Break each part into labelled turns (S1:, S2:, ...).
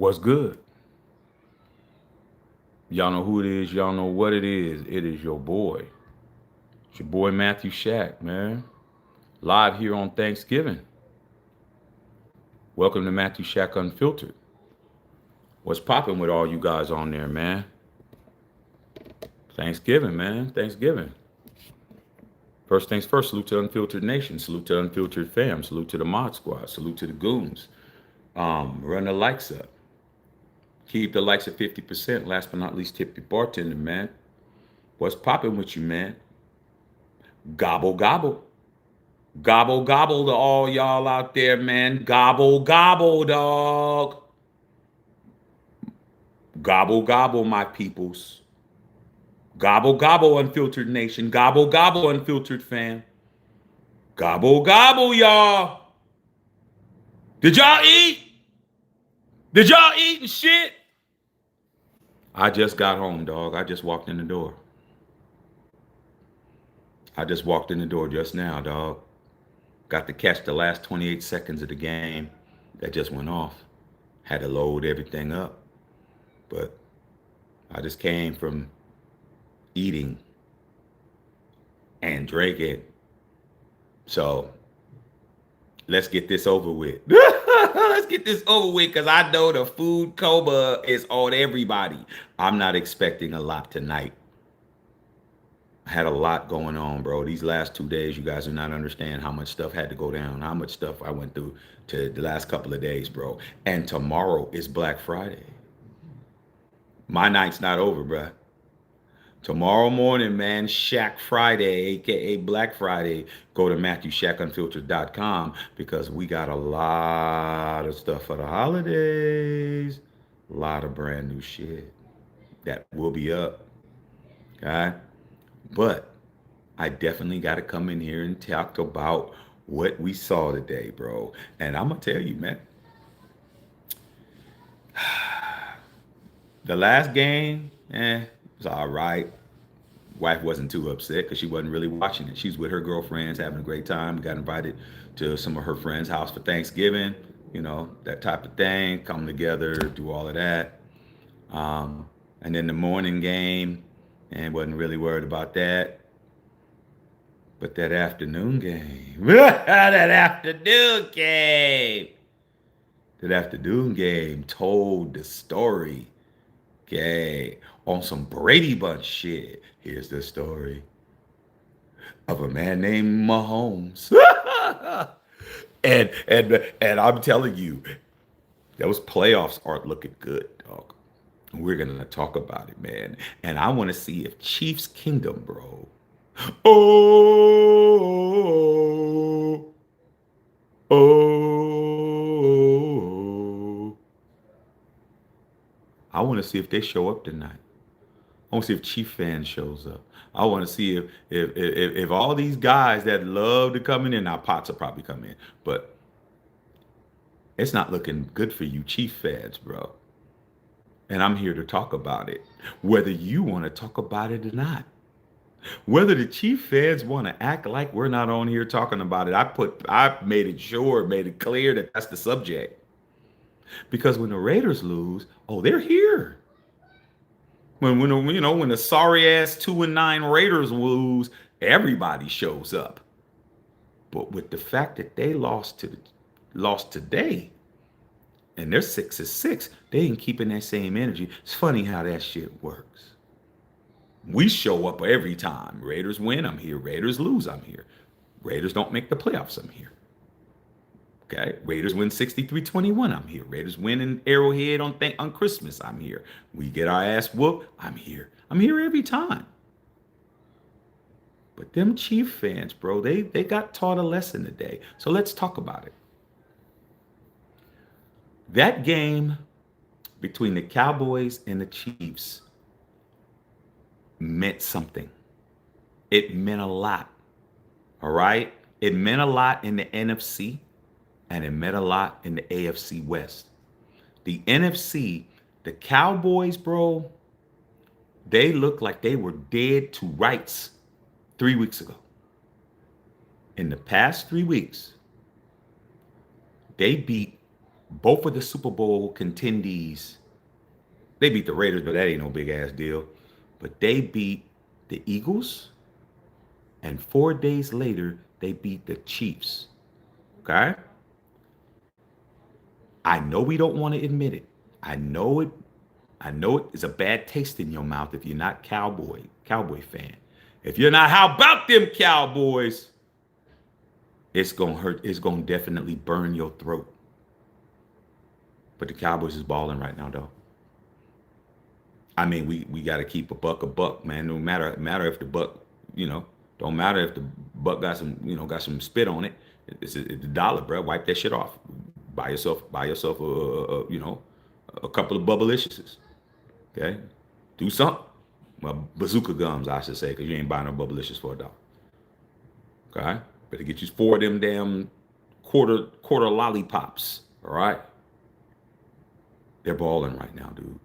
S1: What's good? Y'all know who it is. Y'all know what it is. It is your boy. It's your boy Matthew Shack, man. Live here on Thanksgiving. Welcome to Matthew Shack Unfiltered. What's popping with all you guys on there, man? Thanksgiving, man. Thanksgiving. First things first, salute to Unfiltered Nation. Salute to Unfiltered Fam. Salute to the Mod Squad. Salute to the Goons. Run the likes up. Keep the likes at 50%. Last but not least, tip your bartender, man. What's popping with you, man? Gobble, gobble. Gobble, gobble to all y'all out there, man. Gobble, gobble, dog. Gobble, gobble, my peoples. Gobble, gobble, Unfiltered Nation. Gobble, gobble, Unfiltered fam. Gobble, gobble, y'all. Did y'all eat? Did y'all eat and shit? I just got home, dog. I just walked in the door. I just walked in the door just now, dog. Got to catch the last 28 seconds of the game that just went off. Had to load everything up. But I just came from eating and drinking. So let's get this over with. Let's get this over with because I know the food coma is on everybody. I'm not expecting a lot tonight. I had a lot going on, bro. These last 2 days, you guys do not understand how much stuff had to go down, how much stuff I went through to the last couple of days, bro. And tomorrow is Black Friday. My night's not over, bruh. Tomorrow morning, man, Shack Friday, aka Black Friday. Go to MatthewShackUnfiltered.com because we got a lot of stuff for the holidays. A lot of brand new shit that will be up. Okay? But I definitely got to come in here and talk about what we saw today, bro. And I'm going to tell you, man, the last game, it's all right. Wife wasn't too upset because she wasn't really watching it. She's with her girlfriends, having a great time. We got invited to some of her friends' house for Thanksgiving, that type of thing. Come together, do all of that. And then the morning game, and wasn't really worried about that. But that afternoon game, that afternoon game told the story. Okay, on some Brady Bunch shit. Here's the story of a man named Mahomes. and I'm telling you, those playoffs aren't looking good, dog. We're gonna talk about it, man. And I want to see if Chiefs Kingdom, bro. Oh, oh. I want to see if they show up tonight. I want to see if Chief fan shows up. I want to see if all these guys that love to come in, now Potts will probably come in, but it's not looking good for you Chief fans, bro. And I'm here to talk about it, whether you want to talk about it or not. Whether the Chief fans want to act like we're not on here talking about it, I made it clear that that's the subject. Because when the Raiders lose, oh, they're here. When the sorry ass 2-9 Raiders lose, everybody shows up. But with the fact that they lost today, and they're 6-6, they ain't keeping that same energy. It's funny how that shit works. We show up every time. Raiders win, I'm here. Raiders lose, I'm here. Raiders don't make the playoffs, I'm here. Okay, Raiders win 63-21, I'm here. Raiders win in Arrowhead on Christmas, I'm here. We get our ass whooped, I'm here. I'm here every time. But them Chief fans, bro, they got taught a lesson today. So let's talk about it. That game between the Cowboys and the Chiefs meant something. It meant a lot. All right? It meant a lot in the NFC. And it meant a lot in the AFC West. The NFC, the Cowboys, bro, they looked like they were dead to rights 3 weeks ago. In the past 3 weeks, they beat Both of the Super Bowl contendees, they beat the Raiders, but that ain't no big ass deal. But they beat the Eagles, and 4 days later, they beat the Chiefs. Okay? I know we don't want to admit it. I know it. I know it is a bad taste in your mouth if you're not Cowboy fan. If you're not, how about them Cowboys? It's gonna hurt. It's gonna definitely burn your throat. But the Cowboys is balling right now, though. I mean, we got to keep a buck, man. No matter if the buck, you know, don't matter if the buck got some, got some spit on it. It's a dollar, bro. Wipe that shit off. Buy yourself a couple of bubbliciouses. Okay, do something. Well, bazooka gums, I should say, because you ain't buying no bubblicious for $1. Okay, better get you 4 of them damn quarter lollipops. All right, they're balling right now, dude.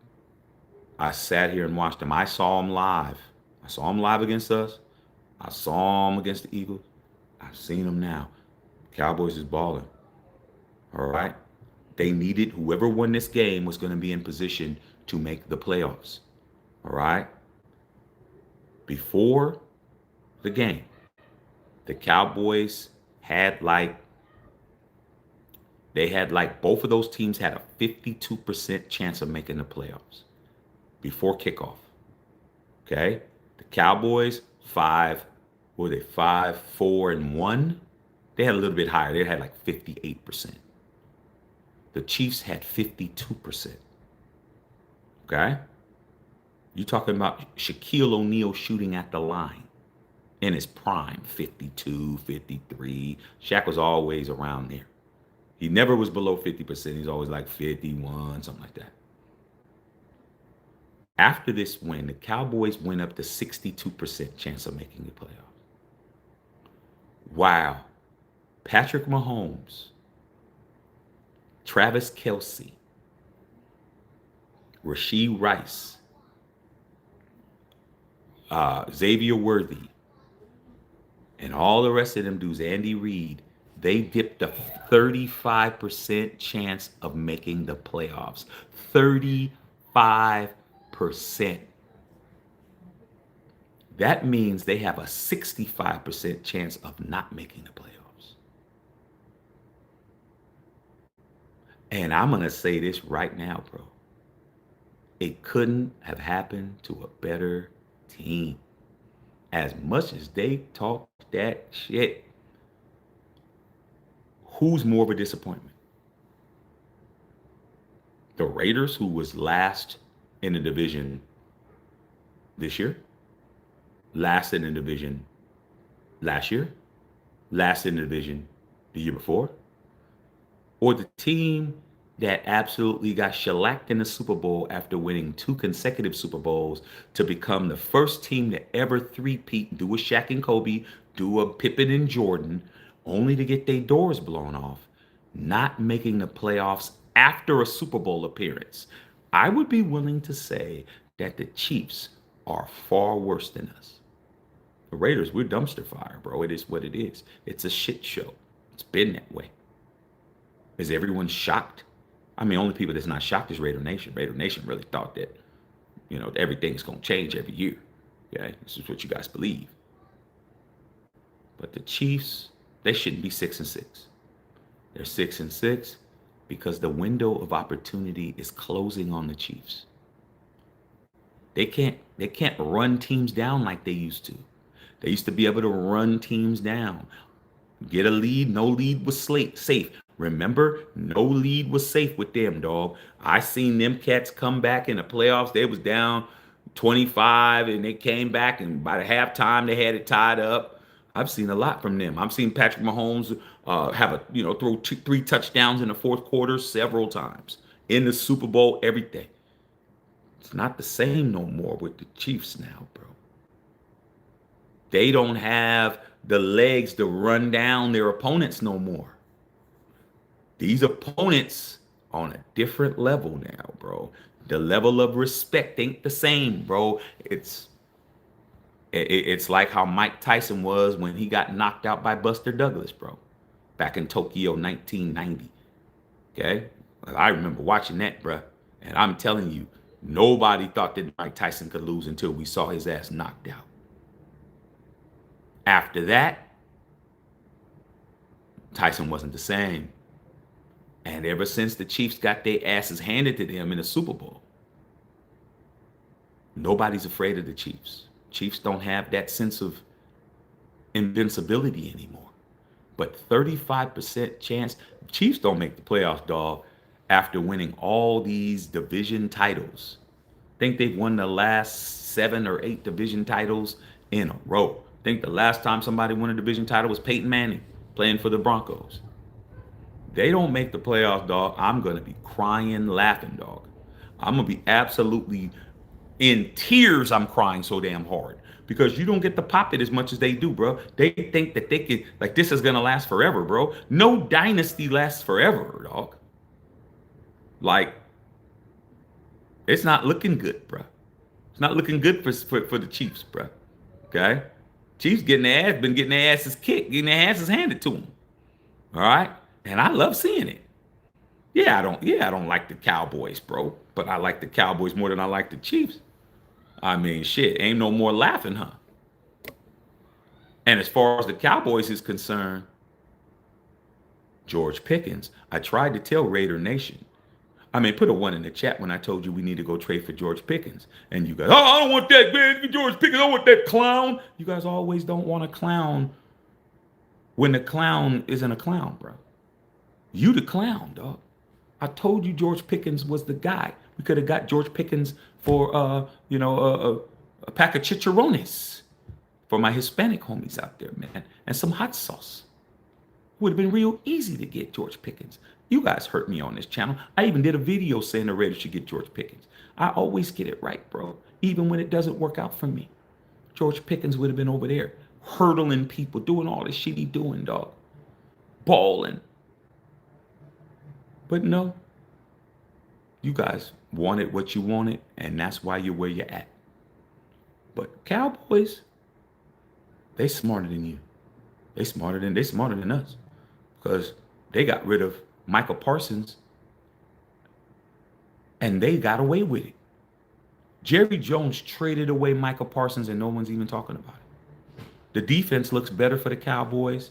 S1: I sat here and watched them. I saw them live. I saw them live against us. I saw them against the Eagles. I've seen them now. Cowboys is balling. All right. They needed whoever won this game was going to be in position to make the playoffs. All right. Before the game, the Cowboys had both of those teams had a 52% chance of making the playoffs before kickoff. Okay. The Cowboys, 4-1. They had a little bit higher. They had like 58%. The Chiefs had 52%. Okay. You're talking about Shaquille O'Neal shooting at the line in his prime, 52, 53. Shaq was always around there. He never was below 50%. He's always like 51, something like that. After this win, the Cowboys went up to 62% chance of making the playoffs. Wow. Patrick Mahomes, Travis Kelce, Rashee Rice, Xavier Worthy, and all the rest of them dudes, Andy Reid, they dipped a 35% chance of making the playoffs. 35%. That means they have a 65% chance of not making the playoffs. And I'm going to say this right now, bro. It couldn't have happened to a better team. As much as they talk that shit, who's more of a disappointment? The Raiders, who was last in the division this year, last in the division last year, last in the division the year before, or the team that absolutely got shellacked in the Super Bowl after winning 2 consecutive Super Bowls to become the first team to ever three-peat, do a Shaq and Kobe, do a Pippen and Jordan, only to get their doors blown off, not making the playoffs after a Super Bowl appearance. I would be willing to say that the Chiefs are far worse than us. The Raiders, we're dumpster fire, bro. It is what it is. It's a shit show. It's been that way. Is everyone shocked? I mean, only people that's not shocked is Raider Nation. Raider Nation really thought that, everything's going to change every year. Okay, this is what you guys believe. But the Chiefs, they shouldn't be 6-6. They're 6-6 because the window of opportunity is closing on the Chiefs. They can't run teams down like they used to. They used to be able to run teams down. Get a lead, no lead was safe. Remember, no lead was safe with them, dog. I seen them cats come back in the playoffs. They was down 25 and they came back, and by the halftime they had it tied up. I've seen a lot from them. I've seen Patrick Mahomes throw 3 touchdowns in the fourth quarter several times. In the Super Bowl, everything. It's not the same no more with the Chiefs now, bro. They don't have the legs to run down their opponents no more. These opponents on a different level now, bro. The level of respect ain't the same, bro. It's like how Mike Tyson was when he got knocked out by Buster Douglas, bro, back in Tokyo 1990. Okay? I remember watching that, bruh. And I'm telling you, nobody thought that Mike Tyson could lose until we saw his ass knocked out. After that, Tyson wasn't the same. And ever since the Chiefs got their asses handed to them in the Super Bowl, nobody's afraid of the Chiefs. Chiefs don't have that sense of invincibility anymore. But 35% chance, Chiefs don't make the playoffs, dog, after winning all these division titles. Think they've won the last 7 or 8 division titles in a row. Think the last time somebody won a division title was Peyton Manning playing for the Broncos. They don't make the playoffs, dog. I'm going to be crying, laughing, dog. I'm going to be absolutely in tears. I'm crying so damn hard because you don't get to pop it as much as they do, bro. They think that they can, like, this is going to last forever, bro. No dynasty lasts forever, dog. Like, it's not looking good, bro. It's not looking good for the Chiefs, bro. Okay? Chiefs been getting their asses kicked, getting their asses handed to them. All right? And I love seeing it. I don't like the Cowboys, bro. But I like the Cowboys more than I like the Chiefs. I mean, shit, ain't no more laughing, huh? And as far as the Cowboys is concerned, George Pickens, I tried to tell Raider Nation. I mean, put a 1 in the chat when I told you we need to go trade for George Pickens. And you guys, oh, I don't want that, man. George Pickens, I don't want that clown. You guys always don't want a clown when the clown isn't a clown, bro. You the clown, dog. I told you George Pickens was the guy. We could have got George Pickens for, a pack of chicharrones for my Hispanic homies out there, man, and some hot sauce. Would have been real easy to get George Pickens. You guys hurt me on this channel. I even did a video saying the Raiders should get George Pickens. I always get it right, bro, even when it doesn't work out for me. George Pickens would have been over there hurdling people, doing all this shit he doing, dog, balling. But no, you guys wanted what you wanted, and that's why you're where you're at. But Cowboys, they smarter than you. They smarter than us, because they got rid of Michael Parsons, and they got away with it. Jerry Jones traded away Michael Parsons, and no one's even talking about it. The defense looks better for the Cowboys.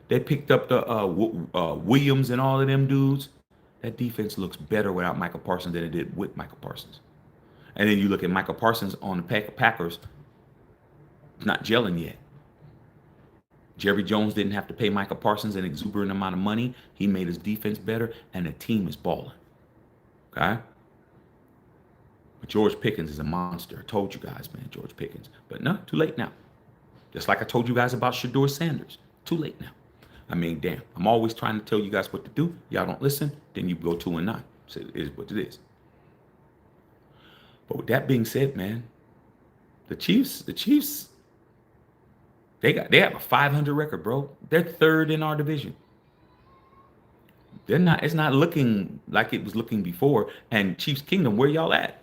S1: They picked up the Williams and all of them dudes. That defense looks better without Michael Parsons than it did with Michael Parsons. And then you look at Michael Parsons on the Packers, not gelling yet. Jerry Jones didn't have to pay Michael Parsons an exuberant amount of money. He made his defense better, and the team is balling. Okay? But George Pickens is a monster. I told you guys, man, George Pickens. But no, too late now. Just like I told you guys about Shedeur Sanders. Too late now. I mean, damn. I'm always trying to tell you guys what to do. Y'all don't listen, then you go 2-9. So it is what it is. But with that being said, man, the Chiefs, they have a 500 record, bro. They're third in our division. It's not looking like it was looking before. And Chiefs Kingdom, where y'all at?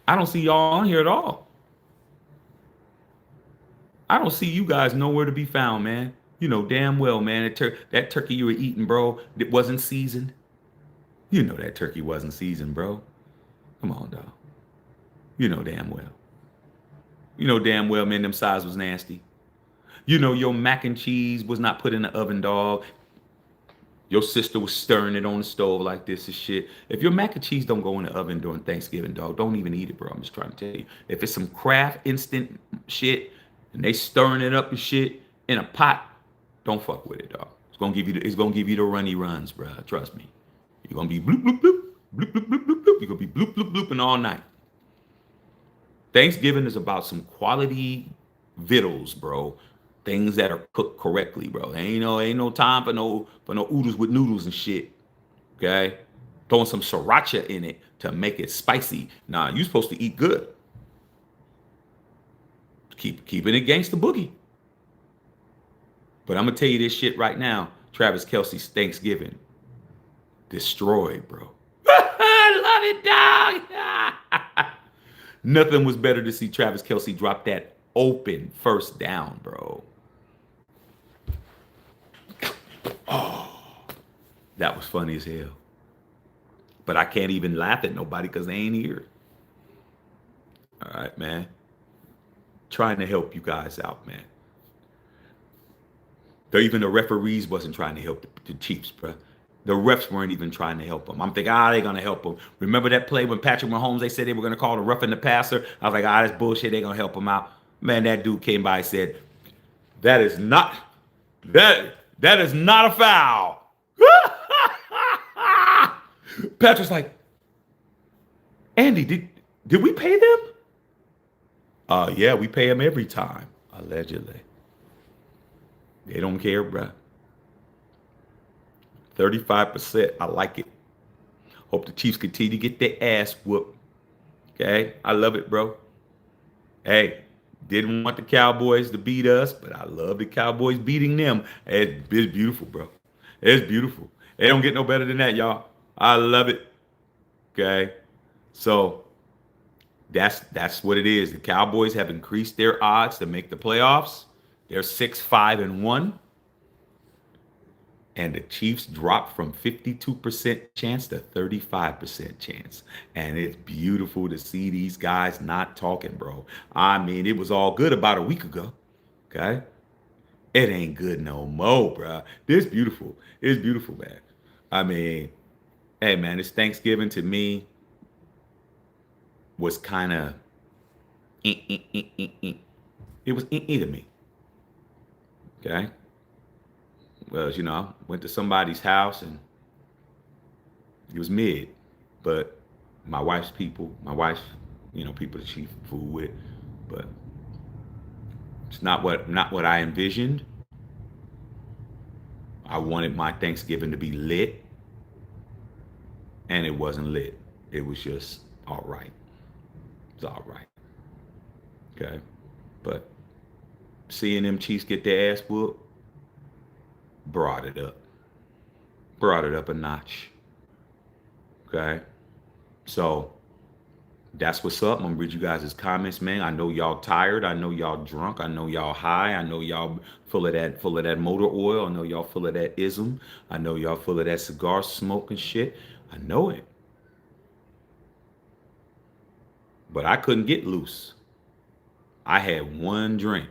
S1: I don't see y'all on here at all. I don't see you guys nowhere to be found, man. You know damn well, man, that turkey you were eating, bro, it wasn't seasoned. You know that turkey wasn't seasoned, bro. Come on, dog. You know damn well. You know damn well, man, them sides was nasty. You know your mac and cheese was not put in the oven, dog. Your sister was stirring it on the stove like this and shit. If your mac and cheese don't go in the oven during Thanksgiving, dog, don't even eat it, bro. I'm just trying to tell you. If it's some Kraft instant shit and they stirring it up and shit in a pot, don't fuck with it, dog. It's gonna give you the runny runs, bro. Trust me. You're gonna be bloop bloop bloop bloop bloop bloop bloop bloop. You're gonna be bloop bloop blooping all night. Thanksgiving is about some quality vittles, bro. Things that are cooked correctly, bro. Ain't no time for no oodles with noodles and shit. Okay, throwing some sriracha in it to make it spicy. Nah, you supposed to eat good. Keeping it gangsta boogie. But I'm gonna tell you this shit right now. Travis Kelce's Thanksgiving destroyed, bro. I love it, dog. Nothing was better to see Travis Kelce drop that open first down, bro. Oh, that was funny as hell. But I can't even laugh at nobody because they ain't here. All right, man. Trying to help you guys out, man. Though even the referees wasn't trying to help the Chiefs, bro. The refs weren't even trying to help them. I'm thinking, they're gonna help them. Remember that play when Patrick Mahomes? They said they were gonna call the roughing the passer. I was like, that's bullshit. They're gonna help him out. Man, that dude came by and said, that is not that is not a foul. Patrick's like, Andy, did we pay them? Yeah, we pay them every time, allegedly. They don't care, bruh. 35%. I like it. Hope the Chiefs continue to get their ass whooped. Okay? I love it, bro. Hey, didn't want the Cowboys to beat us, but I love the Cowboys beating them. It's beautiful, bro. It's beautiful. It don't get no better than that, y'all. I love it. Okay? So that's what it is. The Cowboys have increased their odds to make the playoffs. They're 6-5-1. And the Chiefs dropped from 52% chance to 35% chance. And it's beautiful to see these guys not talking, bro. I mean, it was all good about a week ago. Okay? It ain't good no more, bro. It's beautiful. It's beautiful, man. I mean, hey, man, this Thanksgiving to me was kind of, it was to me. Okay? Well, I went to somebody's house and it was mid, but my wife's people, people that she fool with, but it's not what I envisioned. I wanted my Thanksgiving to be lit, and it wasn't lit. It was just all right. It's all right. Okay, but seeing them Chiefs get their ass whooped brought it up a notch. Okay, so that's what's up. I'm gonna read you guys' comments, man. I know y'all tired. I know y'all drunk. I know y'all high. I know y'all full of that motor oil. I know y'all full of that ism. I know y'all full of that cigar smoke and shit. I know it, but I couldn't get loose. I had one drink.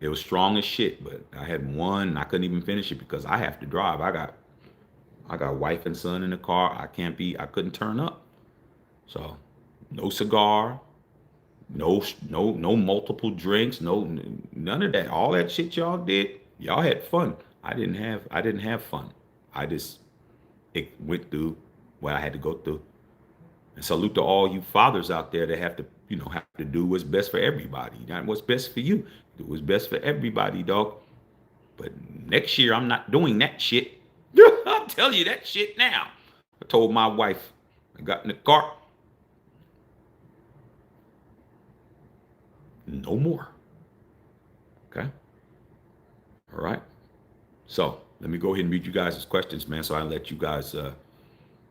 S1: It was strong as shit, but I had one and I couldn't even finish it because I have to drive. I got wife and son in the car. I couldn't turn up. So no cigar, no multiple drinks, none of that. All that shit y'all did, y'all had fun. I didn't have fun. It went through what I had to go through. And salute to all you fathers out there that have to do what's best for everybody. Not what's best for you. Do what's best for everybody, dog. But next year, I'm not doing that shit. I'll tell you that shit now. I told my wife, I got in the car. No more. Okay? All right? So, let me go ahead and read you guys' questions, man, so I let you guys...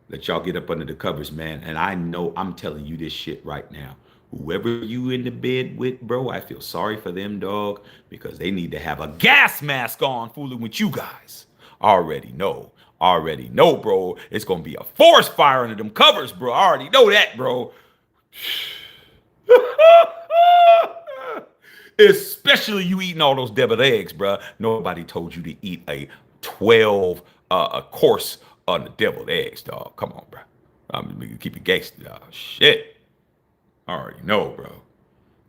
S1: let y'all get up under the covers, man. And I know I'm telling you this shit right now. Whoever you in the bed with, bro, I feel sorry for them, dog, because they need to have a gas mask on fooling with you guys. Already know, bro. It's going to be a forest fire under them covers, bro. I already know that, bro. Especially you eating all those deviled eggs, bro. Nobody told you to eat a 12 a course on the deviled eggs, dog. Come on, bro. I'm gonna keep it gangster, dog. Shit. I already know, bro.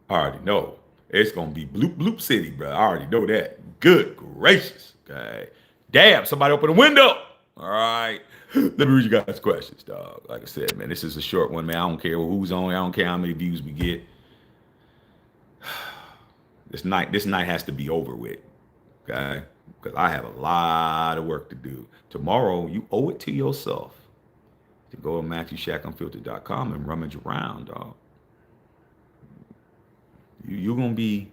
S1: I already know. It's gonna be bloop bloop city, bro. I already know that. Good gracious. Okay. Damn, somebody open the window. All right. Let me read you guys questions, dog. Like I said, man, this is a short one, man. I don't care who's on. I don't care how many views we get. This night has to be over with. Okay? Because I have a lot of work to do. Tomorrow, you owe it to yourself to go to MatthewShackUnfiltered.com and rummage around, dog. You're gonna be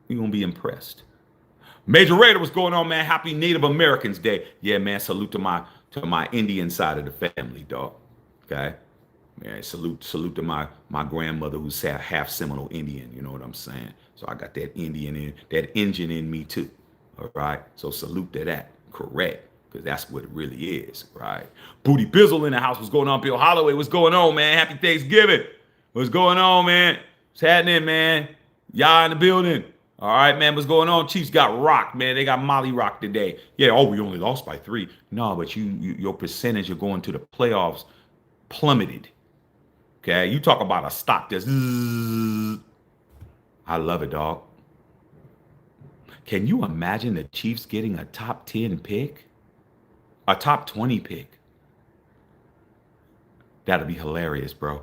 S1: impressed. Major Raider, what's going on, man? Happy Native Americans Day. Yeah, man. Salute to my Indian side of the family, dog. Okay. Man, salute to my grandmother who's half Seminole Indian. You know what I'm saying? So I got that Indian that engine in me too. All right. So salute to that. Correct. because that's what it really is, right? Booty Bizzle in the house. What's going on, Bill Holloway? What's going on, man? Happy Thanksgiving. What's going on, man? What's happening, man? Y'all in the building. All right, man. What's going on? Chiefs got rocked, man. They got Molly rocked today. Yeah. Oh, we only lost by 3. No, but your percentage of going to the playoffs plummeted. Okay. You talk about a stock that's. I love it, dog. Can you imagine the Chiefs getting a top 10 pick? A top 20 pick? That'll be hilarious, bro.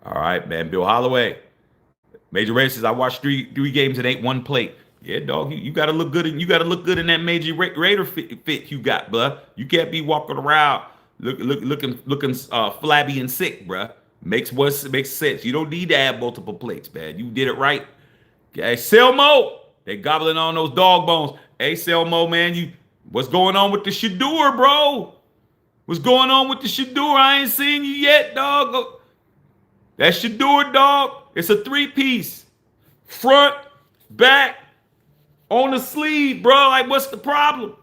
S1: All right, man. Bill Holloway. Major races. I watched three games and ate one plate. Yeah, dog. You gotta look good. You gotta look good in that Major Raider fit you got, bruh. You can't be walking around looking flabby and sick, bruh. Makes sense. You don't need to have multiple plates, man. You did it right. Okay, Selmo. They gobbling on those dog bones. Hey, Selmo, man. What's going on with the Shadur, bro? What's going on with the Shadur? I ain't seen you yet, dog. That Shadur, dog. It's a 3-piece. Front, back, on the sleeve, bro. Like, what's the problem?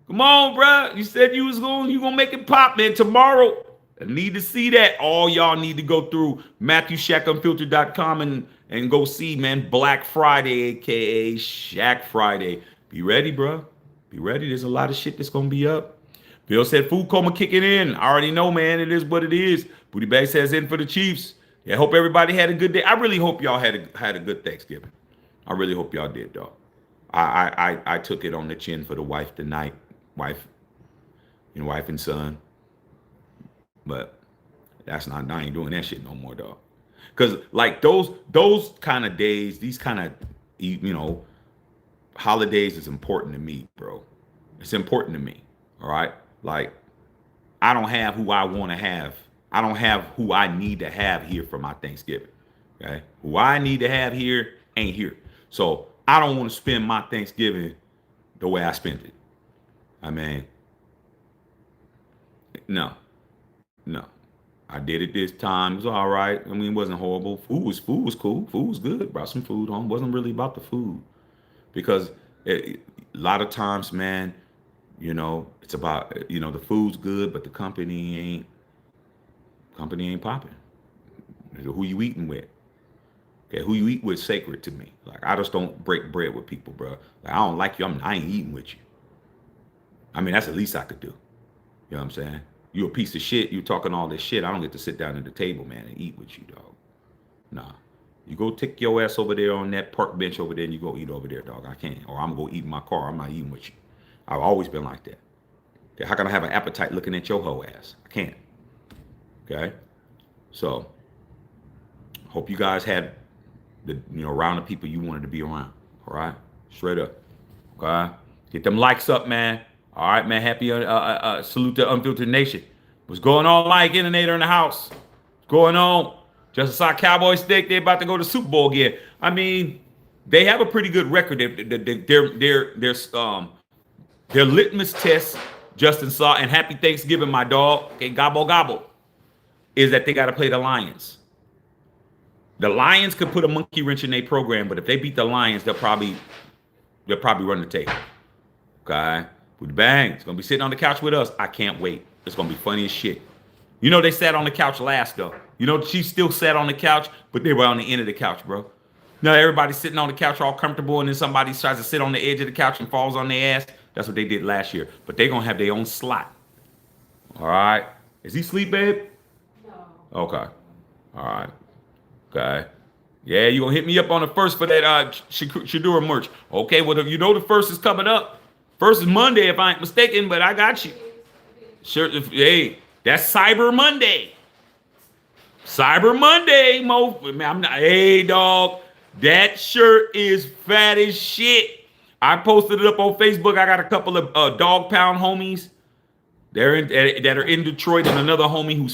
S1: Come on, bro. You said you gonna make it pop, man. Tomorrow. I need to see that. All y'all need to go through MatthewShackUnfiltered.com and go see, man, Black Friday, aka Shack Friday. Be ready, bro. Be ready. There's a lot of shit that's gonna be up. Bill said food coma kicking in. I already know, man. It is what it is. Booty Bag says in for the Chiefs. Yeah, I hope everybody had a good day. I really hope y'all had a good Thanksgiving. I really hope y'all did, dog. I took it on the chin for the wife tonight. Wife and son. But I ain't doing that shit no more, dog. Cause like those kind of days, these kind of holidays is important to me, bro. It's important to me. All right. Like I don't have who I want to have. I don't have who I need to have here for my Thanksgiving. Okay. Who I need to have here ain't here. So I don't want to spend my Thanksgiving the way I spent it. I mean, no. I did it this time. It was all right. I mean, it wasn't horrible. Food was cool. Food was good. Brought some food home. Wasn't really about the food. Because a lot of times, man, it's about, the food's good, but the company ain't popping. Who you eating with? Okay, who you eat with is sacred to me. Like, I just don't break bread with people, bro. Like, I don't like you. I ain't eating with you. I mean, that's the least I could do. You know what I'm saying? You a piece of shit. You talking all this shit. I don't get to sit down at the table, man, and eat with you, dog. Nah. You go take your ass over there on that park bench over there and you go eat over there, dog. I can't. Or I'm going to go eat in my car. I'm not eating with you. I've always been like that. Okay, how can I have an appetite looking at your whole ass? I can't. Okay? So, hope you guys had around the people you wanted to be around. All right? Straight up. Okay? Get them likes up, man. All right, man. Happy salute to Unfiltered Nation. What's going on, like Internetator in the house? What's going on? Just saw Cowboys stick. They're about to go to Super Bowl again. I mean, they have a pretty good record. Their litmus test, Justin saw, and happy Thanksgiving, my dog. Okay, gobble gobble, is that they got to play the Lions. The Lions could put a monkey wrench in their program, but if they beat the Lions, they'll probably run the table. Okay, with the bang, it's gonna be sitting on the couch with us. I can't wait. It's gonna be funny as shit. They sat on the couch last though. The Chiefs still sat on the couch, but they were on the end of the couch, bro. Now everybody's sitting on the couch all comfortable, and then somebody tries to sit on the edge of the couch and falls on their ass. That's what they did last year. But they're gonna have their own slot. All right. Is he asleep, babe? No. Okay. All right. Okay. Yeah, you gonna hit me up on the first for that Shadur merch. Okay, well, if the first is coming up. First is Monday, if I ain't mistaken, but I got you. Sure. Hey, that's Cyber Monday. Cyber Monday, Mo. I'm not. Hey, dog. That shirt is fat as shit. I posted it up on Facebook. I got a couple of dog pound homies. That are in Detroit, and another homie who's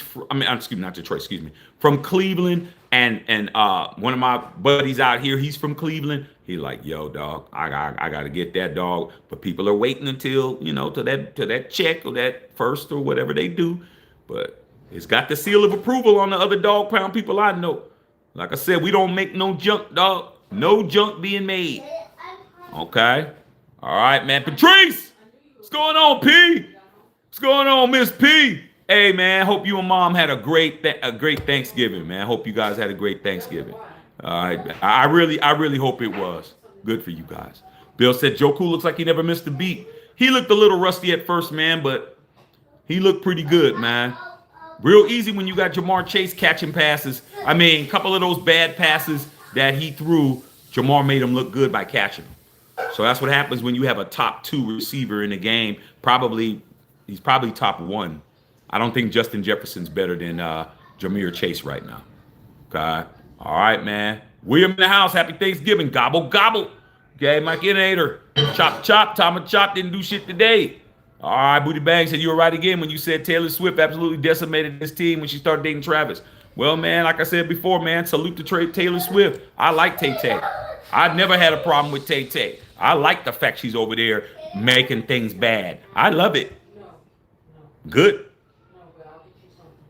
S1: from Cleveland, and one of my buddies out here, he's from Cleveland. He like, yo, dog, I gotta get that, dog. But people are waiting until to that check or that first or whatever they do. But it's got the seal of approval on the other dog pound people I know. Like I said, we don't make no junk, dog. No junk being made. Okay, all right, man. Patrice, what's going on, P? What's going on, Miss P? Hey, man, hope you and Mom had a great Thanksgiving, man. Hope you guys had a great Thanksgiving. All right, I really hope it was good for you guys. Bill said Joku looks like he never missed a beat. He looked a little rusty at first, man, but he looked pretty good, man. Real easy when you got Jamar Chase catching passes. I mean, a couple of those bad passes that he threw, Jamar made him look good by catching them. So that's what happens when you have a top 2 receiver in the game. He's probably top 1. I don't think Justin Jefferson's better than Jamar Chase right now. Okay. All right, man. William in the house. Happy Thanksgiving. Gobble, gobble. Okay, Mike Inator. Chop, chop. Tom Chop didn't do shit today. All right, Booty Bang said you were right again when you said Taylor Swift absolutely decimated this team when she started dating Travis. Well, man, like I said before, man, salute to Taylor Swift. I like Tay-Tay. I've never had a problem with Tay-Tay. I like the fact she's over there making things bad. I love it. Good.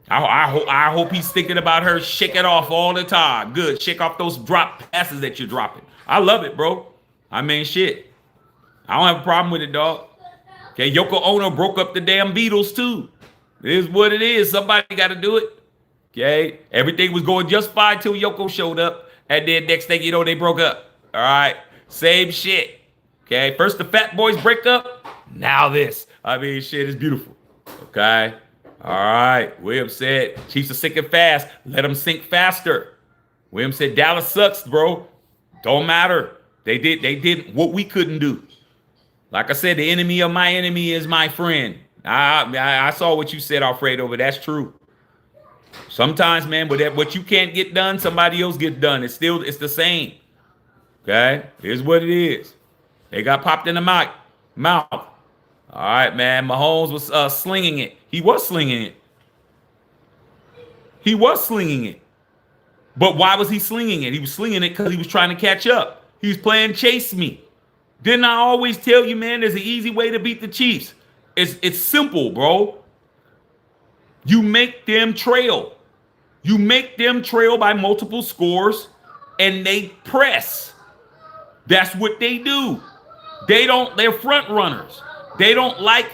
S1: I hope he's thinking about her. Shake it off all the time. Good. Shake off those drop passes that you're dropping. I love it, bro. I mean, shit. I don't have a problem with it, dog. Okay, Yoko Ono broke up the damn Beatles, too. It is what it is. Somebody got to do it. Okay? Everything was going just fine till Yoko showed up. And then next thing you know, they broke up. All right? Same shit. Okay? First the Fat Boys break up. Now this. I mean, shit is beautiful. Okay? All right. William said, Chiefs are sinking fast. Let them sink faster. William said, Dallas sucks, bro. Don't matter. They did what we couldn't do. Like I said, the enemy of my enemy is my friend. I saw what you said, Alfredo, but that's true. Sometimes, man, but what you can't get done, somebody else gets done. It's the same. Okay? Here's what it is. They got popped in the mouth. All right, man. Mahomes was slinging it. He was slinging it. But why was he slinging it? He was slinging it because he was trying to catch up. He was playing chase me. Didn't I always tell you, man, there's an easy way to beat the Chiefs? It's simple, bro. You make them trail. You make them trail by multiple scores, and they press. That's what they do. They're front runners. They don't like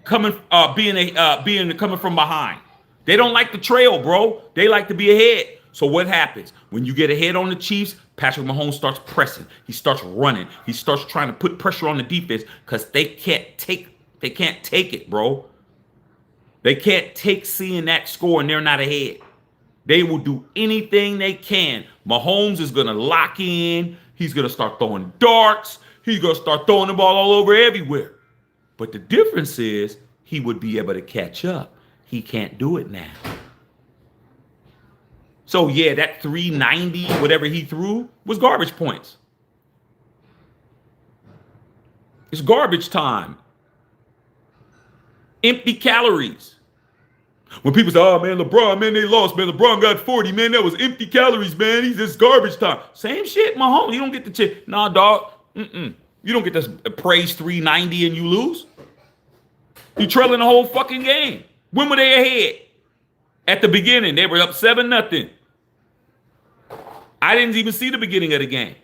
S1: coming from behind. They don't like the trail, bro. They like to be ahead. So what happens? When you get ahead on the Chiefs, Patrick Mahomes starts pressing. He starts running. He starts trying to put pressure on the defense because they can't take it, bro. They can't take seeing that score and they're not ahead. They will do anything they can. Mahomes is going to lock in. He's going to start throwing darts. He's going to start throwing the ball all over everywhere. But the difference is he would be able to catch up. He can't do it now. So, yeah, that 390, whatever he threw, was garbage points. It's garbage time. Empty calories. When people say, oh, man, LeBron, man, they lost, man. LeBron got 40, man. That was empty calories, man. He's just garbage time. Same shit, Mahomes. You don't get the chip. Nah, dog. You don't get this praise 390 and you lose. You trailing the whole fucking game. When were they ahead? At the beginning, they were up 7-0. I didn't even see the beginning of the game.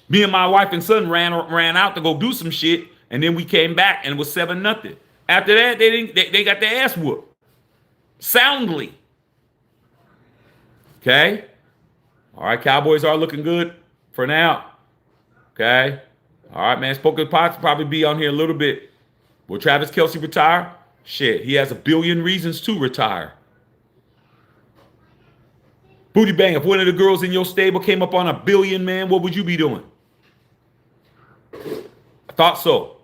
S1: Me and my wife and son ran out to go do some shit, and then we came back and it was 7-0. After that, they got their ass whooped. Soundly. Okay? All right, Cowboys are looking good for now. Okay? All right, man. Spoken Potts probably be on here a little bit. Will Travis Kelce retire? Shit, he has a billion reasons to retire. Booty Bang, if one of the girls in your stable came up on $1 billion, man, what would you be doing? I thought so.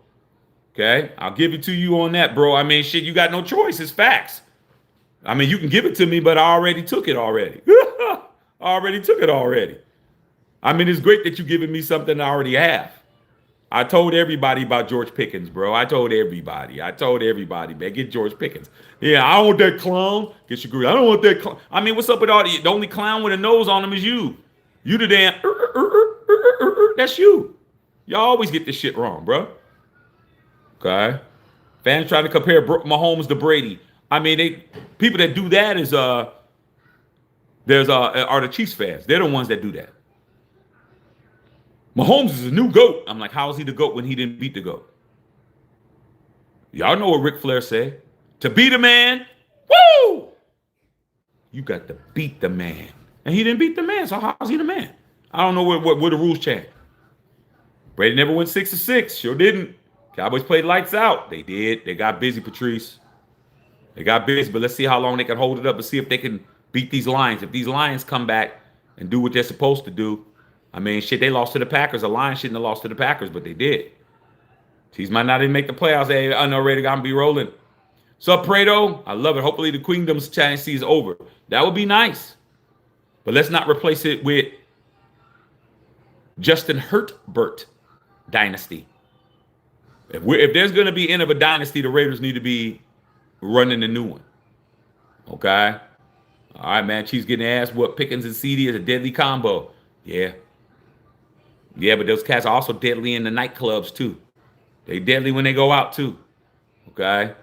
S1: Okay, I'll give it to you on that, bro. I mean, shit, you got no choice. It's facts. I mean, you can give it to me, but I already took it already. I mean, it's great that you're giving me something I already have. I told everybody about George Pickens, bro. I told everybody, man, get George Pickens. Yeah, I don't want that clown. Get your groove. I don't want that clown. I mean, what's up with all the only clown with a nose on him is you. You the damn, that's you. Y'all always get this shit wrong, bro. Okay. Fans try to compare Mahomes to Brady. I mean, people that do that are the Chiefs fans. They're the ones that do that. Mahomes is a new GOAT. I'm like, how is he the GOAT when he didn't beat the GOAT? Y'all know what Ric Flair said. To beat a man, woo! You got to beat the man. And he didn't beat the man, so how's he the man? I don't know where the rules change. Brady never went 6-6. Sure didn't. Cowboys played lights out. They did. They got busy, Patrice. They got busy, but let's see how long they can hold it up and see if they can beat these Lions. If these Lions come back and do what they're supposed to do, I mean, shit, they lost to the Packers. The Lions shouldn't have lost to the Packers, but they did. Chiefs might not even make the playoffs. Hey, I know ready to be rolling. Sup, Prado? I love it. Hopefully the Queendom's dynasty is over. That would be nice. But let's not replace it with Justin Herbert dynasty. If there's going to be end of a dynasty, the Raiders need to be running a new one. Okay? All right, man. Chiefs getting ass whooped. Pickens and CD is a deadly combo. Yeah. Yeah, but those cats are also deadly in the nightclubs, too. They deadly when they go out, too. Okay?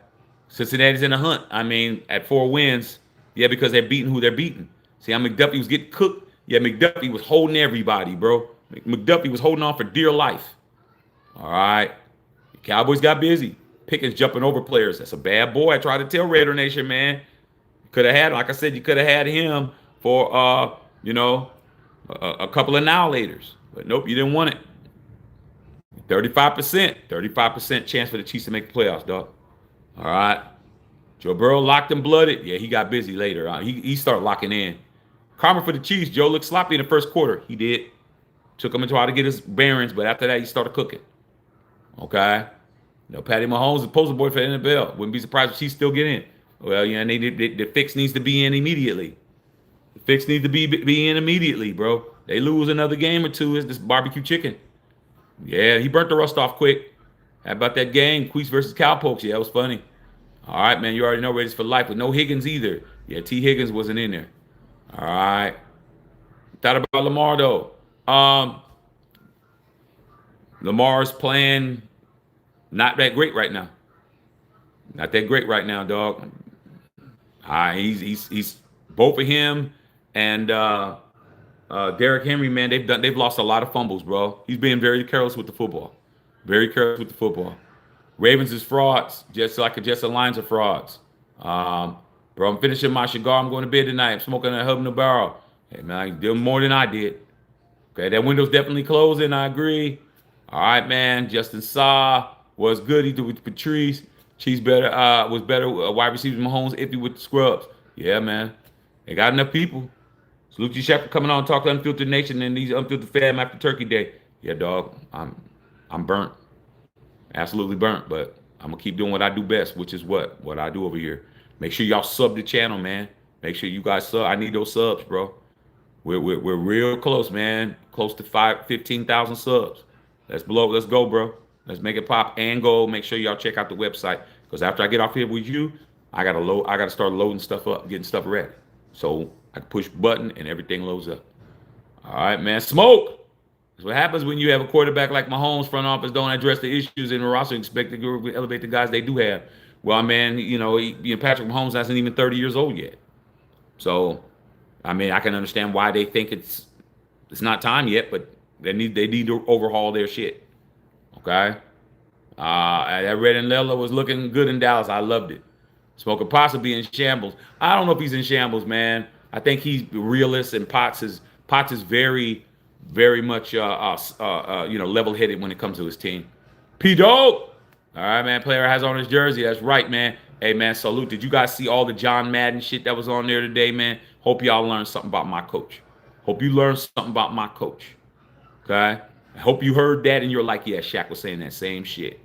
S1: Cincinnati's in a hunt. I mean, at 4 wins, yeah, because they're beating who they're beating. See how McDuffie was getting cooked? Yeah, McDuffie was holding everybody, bro. McDuffie was holding on for dear life. All right. The Cowboys got busy. Pickens jumping over players. That's a bad boy. I tried to tell Raider Nation, man. Could have had, like I said, you could have had him for, a couple of annihilators. But nope, you didn't want it. 35% chance for the Chiefs to make the playoffs, dog. All right. Joe Burrow locked and blooded. Yeah, he got busy later. He started locking in. Karma for the Chiefs. Joe looked sloppy in the first quarter. He did. Took him and tried to get his bearings, but after that, he started cooking. Okay. Patty Mahomes is the poster boy for the NFL. Wouldn't be surprised if Chiefs still get in. Well, yeah, and the fix needs to be in immediately. The fix needs to be in immediately, bro. They lose another game or two. It's this barbecue chicken. Yeah, he burnt the rust off quick. How about that game, Queese versus Cowpokes? Yeah, it was funny. All right, man, you already know Raiders for life, but no Higgins either. Yeah, T. Higgins wasn't in there. All right. Thought about Lamar, though. Lamar's playing not that great right now. Not that great right now, dog. He's both of him and Derrick Henry, man. They've lost a lot of fumbles, bro. He's being very careless with the football. Very careless with the football. Ravens is frauds, just like the Lions are frauds. Bro, I'm finishing my cigar. I'm going to bed tonight. I'm smoking a hub in the barrel. Hey, man, you're doing more than I did. Okay, that window's definitely closing. I agree. All right, man. Justin Saw was good. He did with Patrice. Chiefs was better. Wide receivers Mahomes iffy with the scrubs. Yeah, man. They got enough people. Salute to Shepard coming on and talk to Unfiltered Nation and these Unfiltered fam after Turkey Day. Yeah, dog. I'm burnt. Absolutely burnt, but I'm gonna keep doing what I do best, which is what I do over here. Make sure y'all sub the channel, man. Make sure you guys sub. I need those subs, bro. We're real close, man. Close to 15,000 subs. Let's go, bro. Let's make it pop and go. Make sure y'all check out the website because after I get off here with you, I gotta start loading stuff up, getting stuff ready. So I can push button and everything loads up. All right, man. Smoke. That's what happens when you have a quarterback like Mahomes. Front office don't address the issues in the roster. Expect to elevate the guys they do have. Well, man, Patrick Mahomes hasn't even 30 years old yet. So, I mean, I can understand why they think it's not time yet, but they need to overhaul their shit. Okay. That Red and Lella was looking good in Dallas. I loved it. Smoker possibly in shambles. I don't know if he's in shambles, man. I think he's realist, and Potts is very, very much level-headed when it comes to his team. P-Dope. All right, man. Player has on his jersey. That's right, man. Hey, man, salute. Did you guys see all the John Madden shit that was on there today, man? Hope y'all learned something about my coach. Hope you learned something about my coach. Okay? I hope you heard that and you're like, yeah, Shaq was saying that same shit.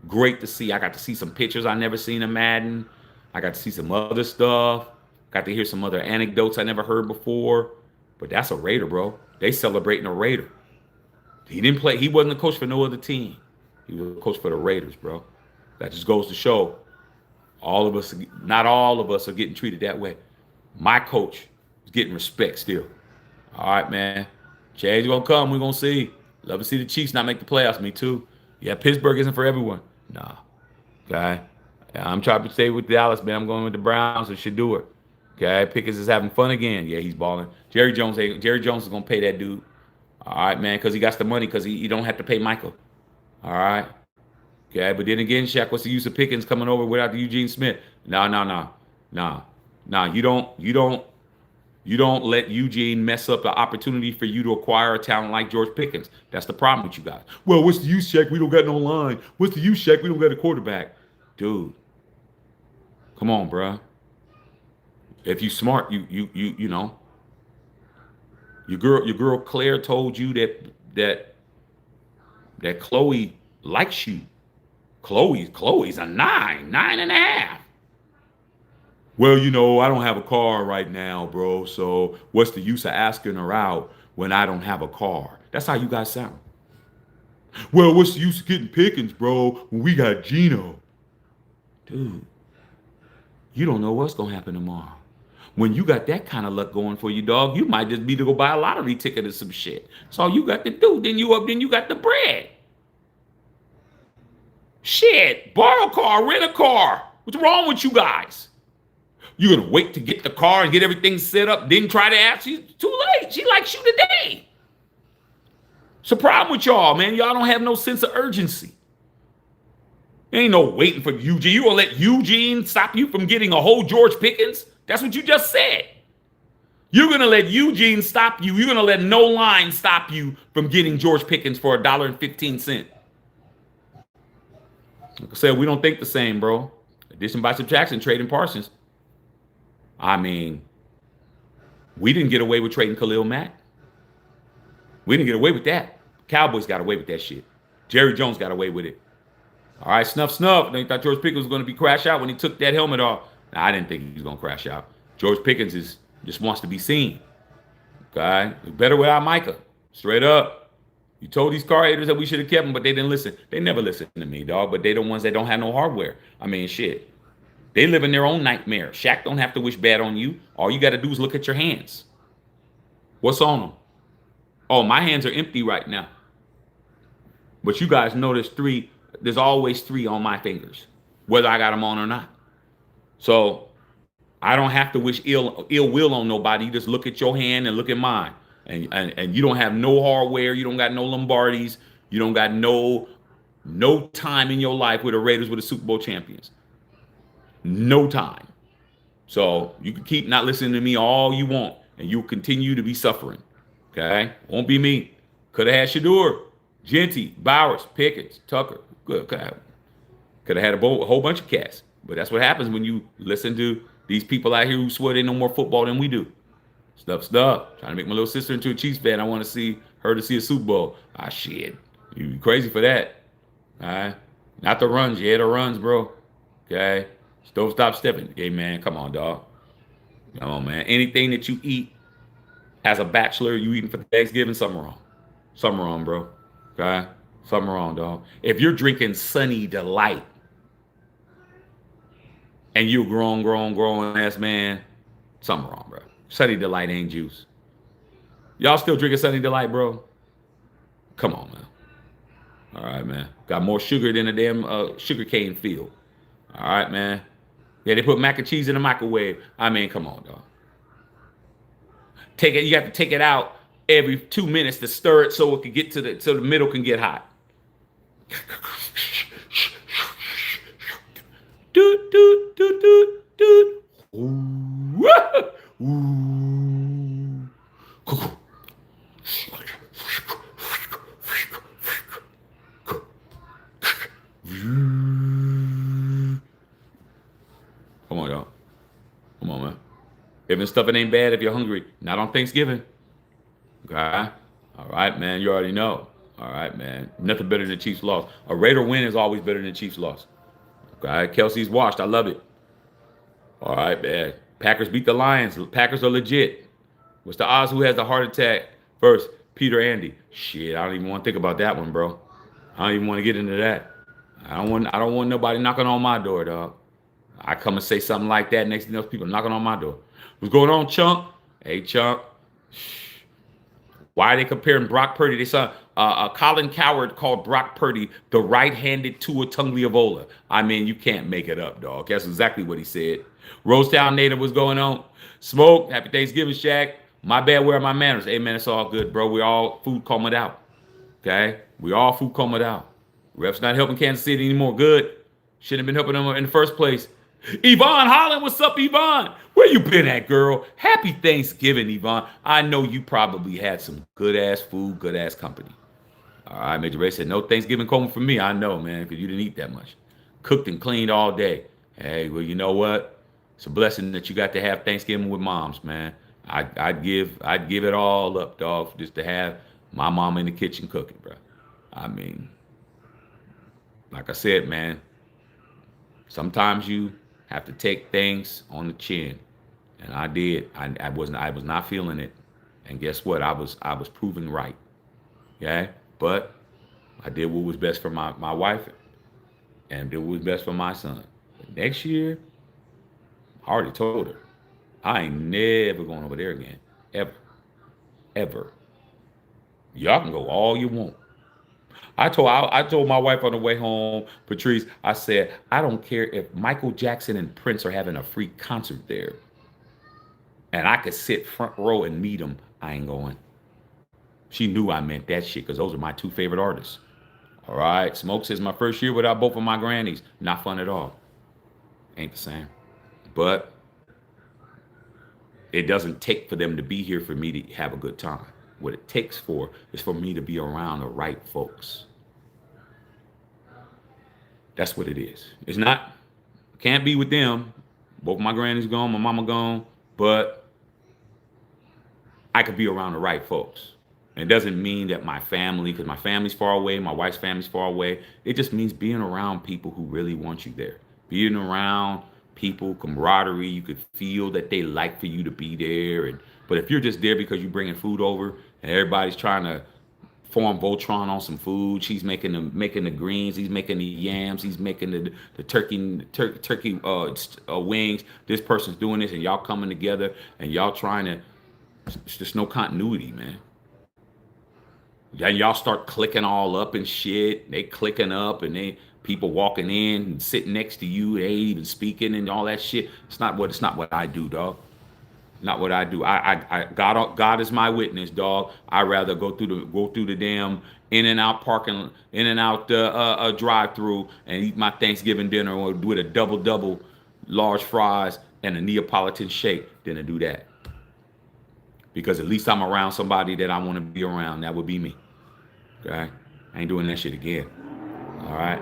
S1: Great to see. I got to see some pictures I never seen of Madden. I got to see some other stuff. Got to hear some other anecdotes I never heard before. But that's a Raider, bro. They celebrating a Raider. He didn't play. He wasn't a coach for no other team. He was a coach for the Raiders, bro. That just goes to show not all of us are getting treated that way. My coach is getting respect still. All right, man. Change gonna come. We're gonna see. Love to see the Chiefs not make the playoffs. Me too. Yeah, Pittsburgh isn't for everyone. Nah. Okay. I'm trying to stay with Dallas, man. I'm going with the Browns and should do it. Okay. Pickens is having fun again. Yeah, he's balling. Jerry Jones is gonna pay that dude. All right, man, because he got the money because he don't have to pay Michael. All right. Okay, but then again, Shaq, what's the use of Pickens coming over without the Eugene Smith? No, no, no, no, no. You don't let Eugene mess up the opportunity for you to acquire a talent like George Pickens. That's the problem with you guys. Well, what's the use, Shaq? We don't got no line. What's the use, Shaq? We don't got a quarterback. Dude, come on, bruh. If you smart, you know, your girl Claire told you that Chloe likes you. Chloe's a 9.5. Well, you know, I don't have a car right now, bro. So what's the use of asking her out when I don't have a car? That's how you guys sound. Well, what's the use of getting Pickens, bro, when we got Gino? Dude, you don't know what's gonna happen tomorrow. When you got that kind of luck going for you, dog, you might just be to go buy a lottery ticket or some shit. That's all you got to do. Then you got the bread. Shit, borrow a car, rent a car. What's wrong with you guys? You're gonna wait to get the car and get everything set up, then try to ask you. Too late. She likes you today. It's a problem with y'all, man. Y'all don't have no sense of urgency. Ain't no waiting for Eugene. You gonna let Eugene stop you from getting a whole George Pickens? That's what you just said. You're gonna let Eugene stop you. You're gonna let no line stop you from getting George Pickens for $1.15. Like I said, we don't think the same, bro. Addition by subtraction, trading Parsons. I mean, we didn't get away with trading Khalil Mack. We didn't get away with that. Cowboys got away with that shit. Jerry Jones got away with it. All right, snuff. They thought George Pickens was going to be crash out when he took that helmet off. Nah, I didn't think he was going to crash out. George Pickens just wants to be seen. Okay? It's better without Micah. Straight up. You told these car haters that we should have kept them, but they didn't listen. They never listen to me, dog. But they the ones that don't have no hardware. I mean, shit. They live in their own nightmare. Shaq don't have to wish bad on you. All you got to do is look at your hands. What's on them? Oh, my hands are empty right now. But you guys know there's always 3 on my fingers, whether I got them on or not. So I don't have to wish ill will on nobody. You just look at your hand and look at mine. And you don't have no hardware. You don't got no Lombardis. You don't got no time in your life where the Raiders were the Super Bowl champions. No time. So you can keep not listening to me all you want, and you'll continue to be suffering. Okay? Won't be me. Could have had Shador, Genty, Bowers, Pickens, Tucker. Good. Could have had a whole bunch of cats. But that's what happens when you listen to these people out here who swear they know more football than we do. Stuff. Trying to make my little sister into a Chiefs fan. I want to see her to see a Super Bowl. Ah, shit. You crazy for that. All right? Not the runs. Yeah, the runs, bro. Okay? Don't stop stepping. Hey, man, come on, dog. Come on, man. Anything that you eat as a bachelor, you eating for Thanksgiving, something wrong. Something wrong, bro. Okay? Something wrong, dog. If you're drinking Sunny Delight and you're grown ass man, something wrong, bro. Sunny Delight ain't juice. Y'all still drinking Sunny Delight, bro? Come on, man. All right, man. Got more sugar than a damn sugar cane field. All right, man. Yeah, they put mac and cheese in the microwave. I mean, come on, dog. Take it. You have to take it out every 2 minutes to stir it so it can get so the middle can get hot. Ooh. Ooh. Come on, y'all. Come on, man. Even stuff it ain't bad if you're hungry. Not on Thanksgiving. Okay? All right, man. You already know. All right, man. Nothing better than Chiefs loss. A Raider win is always better than Chiefs loss. Okay? Kelsey's washed. I love it. All right, man. Packers beat the Lions. Packers are legit. What's the odds who has the heart attack first? Peter Andy. Shit, I don't even want to think about that one, bro. I don't even want to get into that. I don't want nobody knocking on my door, dog. I come and say something like that, next thing else, people knocking on my door. What's going on, Chunk? Hey, Chunk. Why are they comparing Brock Purdy? They saw Colin Coward called Brock Purdy the right-handed Tua Tagovailoa. I mean, you can't make it up, dog. That's exactly what he said. Rosetown native, what's going on? Smoke, happy Thanksgiving, Shaq. My bad, where are my manners? Hey, man, it's all good, bro. We all food combed out. Okay? We all food combed out. Refs not helping Kansas City anymore. Good. Shouldn't have been helping them in the first place. Yvonne Holland, what's up, Yvonne? Where you been at, girl? Happy Thanksgiving, Yvonne. I know you probably had some good ass food, good ass company. All right, Major Ray said, no Thanksgiving coma for me. I know, man, because you didn't eat that much. Cooked and cleaned all day. Hey, well, you know what? It's a blessing that you got to have Thanksgiving with moms, man. I'd give it all up, dog, just to have my mom in the kitchen cooking, bro. I mean, like I said, man, sometimes you have to take things on the chin, and I did. I was not feeling it, and guess what? I was proven right. Okay, but I did what was best for my wife, and did what was best for my son. But next year, I already told her, I ain't never going over there again, ever, ever. Y'all can go all you want. I told my wife on the way home, Patrice. I said, I don't care if Michael Jackson and Prince are having a free concert there, and I could sit front row and meet them. I ain't going. She knew I meant that shit because those are my two favorite artists. All right, Smoke says my first year without both of my grannies, not fun at all. Ain't the same. But it doesn't take for them to be here for me to have a good time. What it takes for is for me to be around the right folks. That's what it is. It's not, can't be with them. Both my granny's gone, my mama gone, but I could be around the right folks. And it doesn't mean that my family, because my family's far away, my wife's family's far away. It just means being around people who really want you there. Being around people, camaraderie, you could feel that they like for you to be there. But if you're just there because you're bringing food over and everybody's trying to form Voltron on some food, she's making the greens, he's making the yams, he's making the turkey wings. This person's doing this, and y'all coming together and y'all trying to. It's just no continuity, man. And y'all start clicking all up and shit. They clicking up, and they people walking in and sitting next to you. They ain't even speaking and all that shit. It's not what I do, dog. Not what I do. God is my witness, dog. I'd rather go through the damn in and out drive through and eat my Thanksgiving dinner or with a double, large fries and a Neapolitan shake than to do that. Because at least I'm around somebody that I want to be around. That would be me. Okay? I ain't doing that shit again. All right?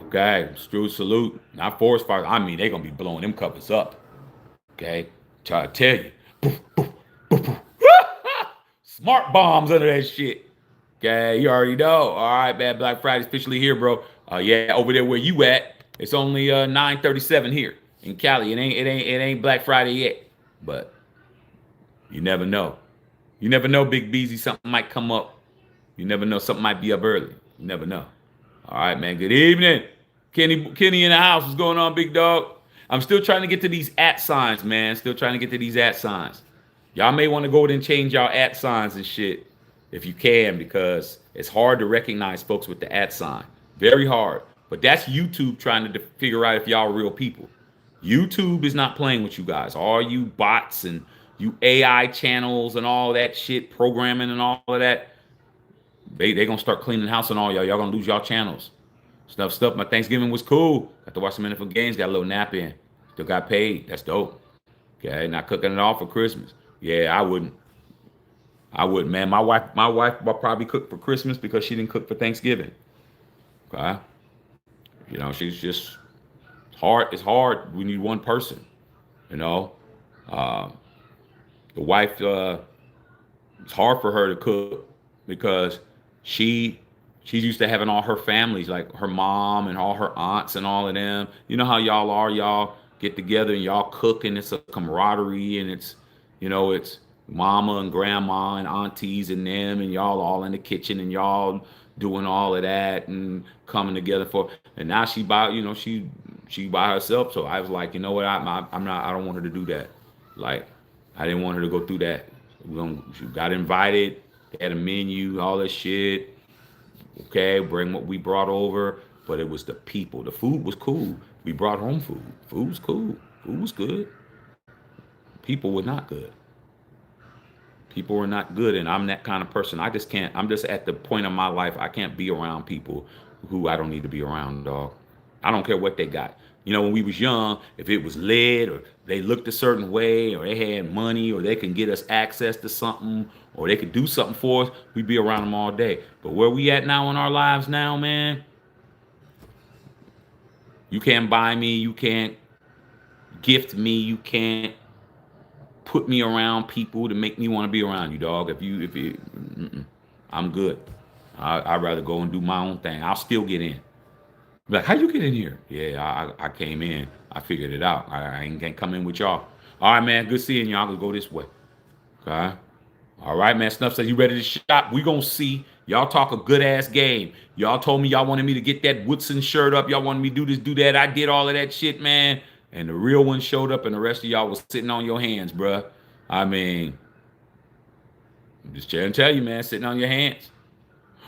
S1: Okay? Strew salute. Not forest fires. I mean, they going to be blowing them covers up. Okay? Try to tell you. Poof, poof, poof, poof. Smart bombs under that shit. Okay? You already know. All right, Bad Black Friday's officially here, bro. Yeah, over there where you at, it's only 9:37 here in Cali. It ain't Black Friday yet. But you never know. You never know, Big Beezy. Something might come up. You never know. Something might be up early. You never know. All right, man. Good evening. Kenny in the house. What's going on, big dog? I'm still trying to get to these @ signs, man. Still trying to get to these @ signs. Y'all may want to go ahead and change y'all @ signs and shit if you can, because it's hard to recognize folks with the @ sign. Very hard. But that's YouTube trying to figure out if y'all are real people. YouTube is not playing with you guys. All you bots and you AI channels and all that shit, programming and all of that, they gonna start cleaning house on all y'all. Y'all gonna lose y'all channels. Stuff. My Thanksgiving was cool. Got to watch some NFL games. Got a little nap in. Still got paid. That's dope. Okay, not cooking it all for Christmas. Yeah, I wouldn't, man. My wife will probably cook for Christmas because she didn't cook for Thanksgiving. Okay, she's just hard. It's hard. We need one person. You know, the wife. It's hard for her to cook because she's used to having all her families, like her mom and all her aunts and all of them. You know how y'all are. Y'all get together and y'all cook, and it's a camaraderie, and it's mama and grandma and aunties and them, and y'all all in the kitchen, and y'all doing all of that and coming together for. And now she by herself. So I was like, you know what? I'm not. I don't want her to do that. Like, I didn't want her to go through that. She got invited. They had a menu, all that shit. Okay, bring what we brought over, but it was the people. The food was cool. We brought home food. Food was cool. Food was good. People were not good. People were not good, and I'm that kind of person. I just can't. I'm just at the point of my life I can't be around people who I don't need to be around, dog. I don't care what they got. You know, when we was young, if it was led or they looked a certain way or they had money or they can get us access to something or they could do something for us, we'd be around them all day. But where we at now in our lives now, man, you can't buy me, you can't gift me, you can't put me around people to make me want to be around you, dog. I'm good. I'd rather go and do my own thing. I'll still get in. Like, how you get in here? Yeah, I came in. I figured it out. I ain't gonna come in with y'all. All right, man. Good seeing y'all. Gonna go this way. Okay. All right, man. Snuff says you ready to shop. We gonna see. Y'all talk a good ass game. Y'all told me y'all wanted me to get that Woodson shirt up. Y'all wanted me to do this, do that. I did all of that shit, man. And the real one showed up, and the rest of y'all was sitting on your hands, bruh. I mean, I'm just trying to tell you, man, sitting on your hands.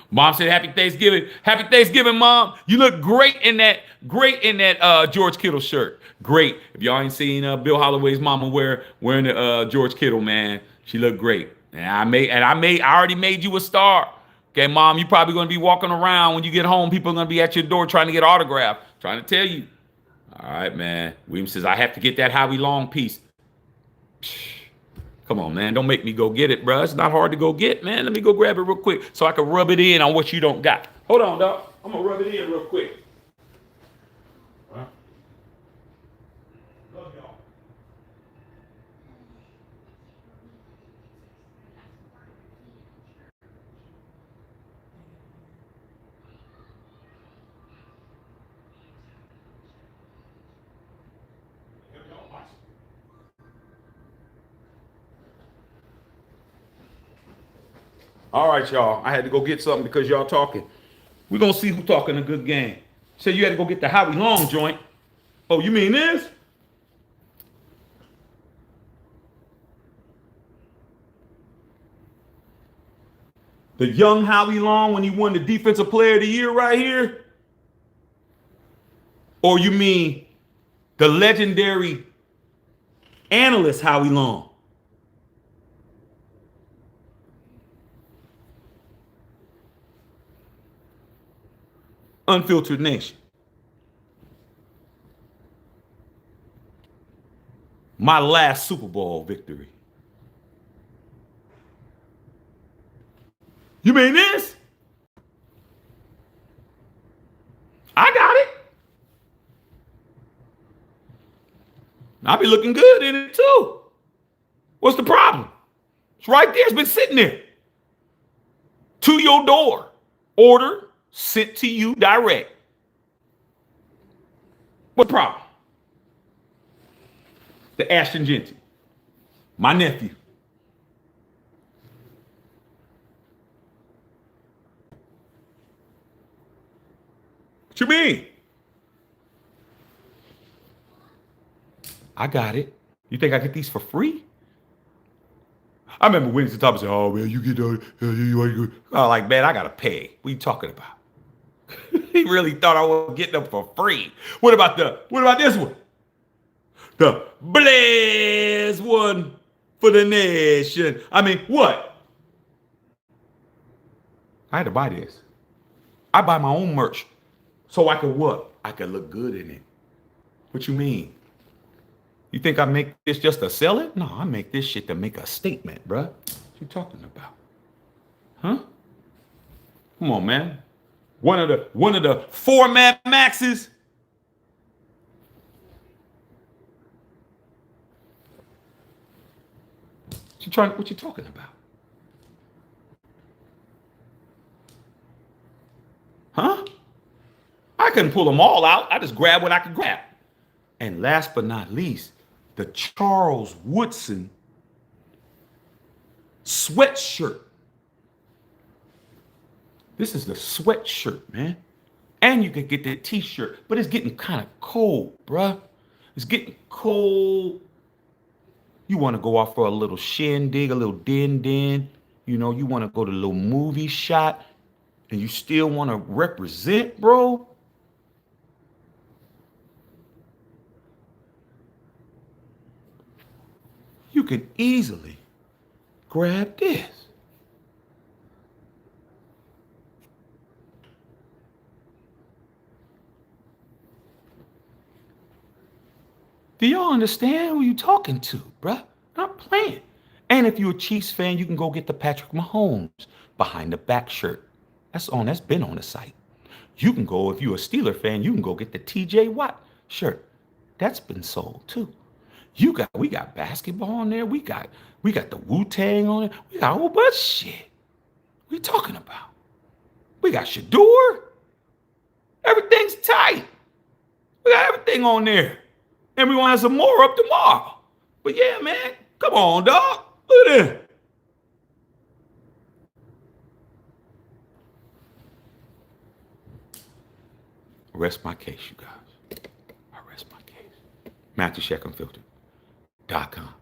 S1: Mom said, "Happy Thanksgiving, Happy Thanksgiving, Mom. You look great in that George Kittle shirt. Great. If y'all ain't seen Bill Holloway's mama wearing the George Kittle, man, she looked great. And I already made you a star. Okay, Mom, you probably gonna be walking around when you get home. People are gonna be at your door trying to get autograph, trying to tell you. All right, man. William says I have to get that Howie Long piece. Come on, man. Don't make me go get it, bro. It's not hard to go get, man. Let me go grab it real quick so I can rub it in on what you don't got. Hold on, dog. I'm going to rub it in real quick. Huh? Love y'all. All right, y'all. I had to go get something because y'all talking. We're going to see who talking a good game. Say you had to go get the Howie Long joint. Oh, you mean this? The young Howie Long when he won the Defensive Player of the Year right here? Or you mean the legendary analyst Howie Long? Unfiltered Nation. My last Super Bowl victory. You mean this? I got it. I'll be looking good in it too. What's the problem? It's right there. It's been sitting there. To your door. Order sent to you direct. What problem? The Ashton Genty. My nephew. What you mean? I got it. You think I get these for free? I remember Winston Thomas said, "Oh man, you get you." I was like, man, I gotta pay. What are you talking about? He really thought I was getting them for free. What about this one? The Blaze one for the nation. I mean, what? I had to buy this. I buy my own merch. So I could what? I could look good in it. What you mean? You think I make this just to sell it? No, I make this shit to make a statement, bruh. What you talking about? Huh? Come on, man. One of the format maxes. What you talking about? Huh? I couldn't pull them all out. I just grabbed what I could grab. And last but not least, the Charles Woodson sweatshirt. This is the sweatshirt, man. And you can get the t-shirt, but it's getting kind of cold, bruh. It's getting cold. You want to go off for a little shindig, a little din. You know, you want to go to a little movie shot, and you still want to represent, bro. You can easily grab this. Do y'all understand who you talking to, bruh? Not playing. And if you're a Chiefs fan, you can go get the Patrick Mahomes behind the back shirt. That's been on the site. You can go, if you're a Steeler fan, you can go get the TJ Watt shirt. That's been sold too. We got basketball on there. We got the Wu-Tang on it. We got a whole bunch of shit. What are you talking about? We got Shador. Everything's tight. We got everything on there. And we want to have some more up tomorrow. But yeah, man, come on, dog. Look at that. Rest my case, you guys. I rest my case. MatthewSheckhamFilter.com.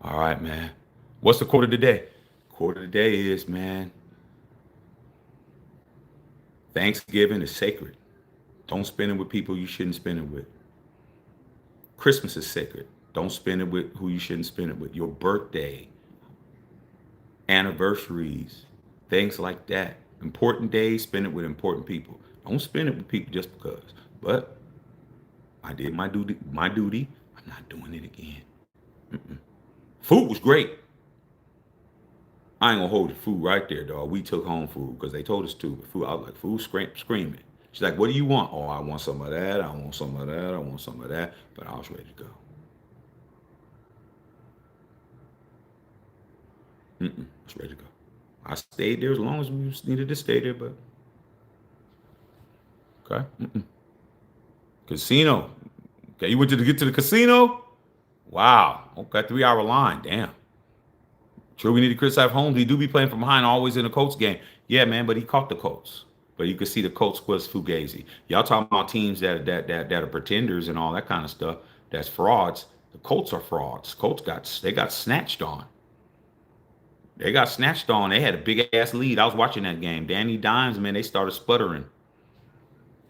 S1: All right, man. What's the quote of the day? Quote of the day is, man, Thanksgiving is sacred. Don't spend it with people you shouldn't spend it with. Christmas is sacred. Don't spend it with who you shouldn't spend it with. Your birthday, anniversaries, things like that. Important days, spend it with important people. Don't spend it with people just because. But I did my duty. I'm not doing it again. Mm-mm. Food was great. I ain't gonna hold the food right there, dog. We took home food because they told us to. But food, I was like, food screaming. She's like, what do you want? Oh, I want some of that. I want some of that. I want some of that. But I was ready to go. I was ready to go. I stayed there as long as we needed to stay there, but okay. Casino. Okay, you went to get to the casino? Wow. Okay, 3 hour line. Damn. Sure, we need to criticize Holmes. He do be playing from behind, always in the Colts game. Yeah, man, but he caught the Colts. But you can see the Colts was fugazi. Y'all talking about teams that are pretenders and all that kind of stuff. That's frauds. The Colts are frauds. They got snatched on. They got snatched on. They had a big ass lead. I was watching that game. Danny Dimes, man, they started sputtering.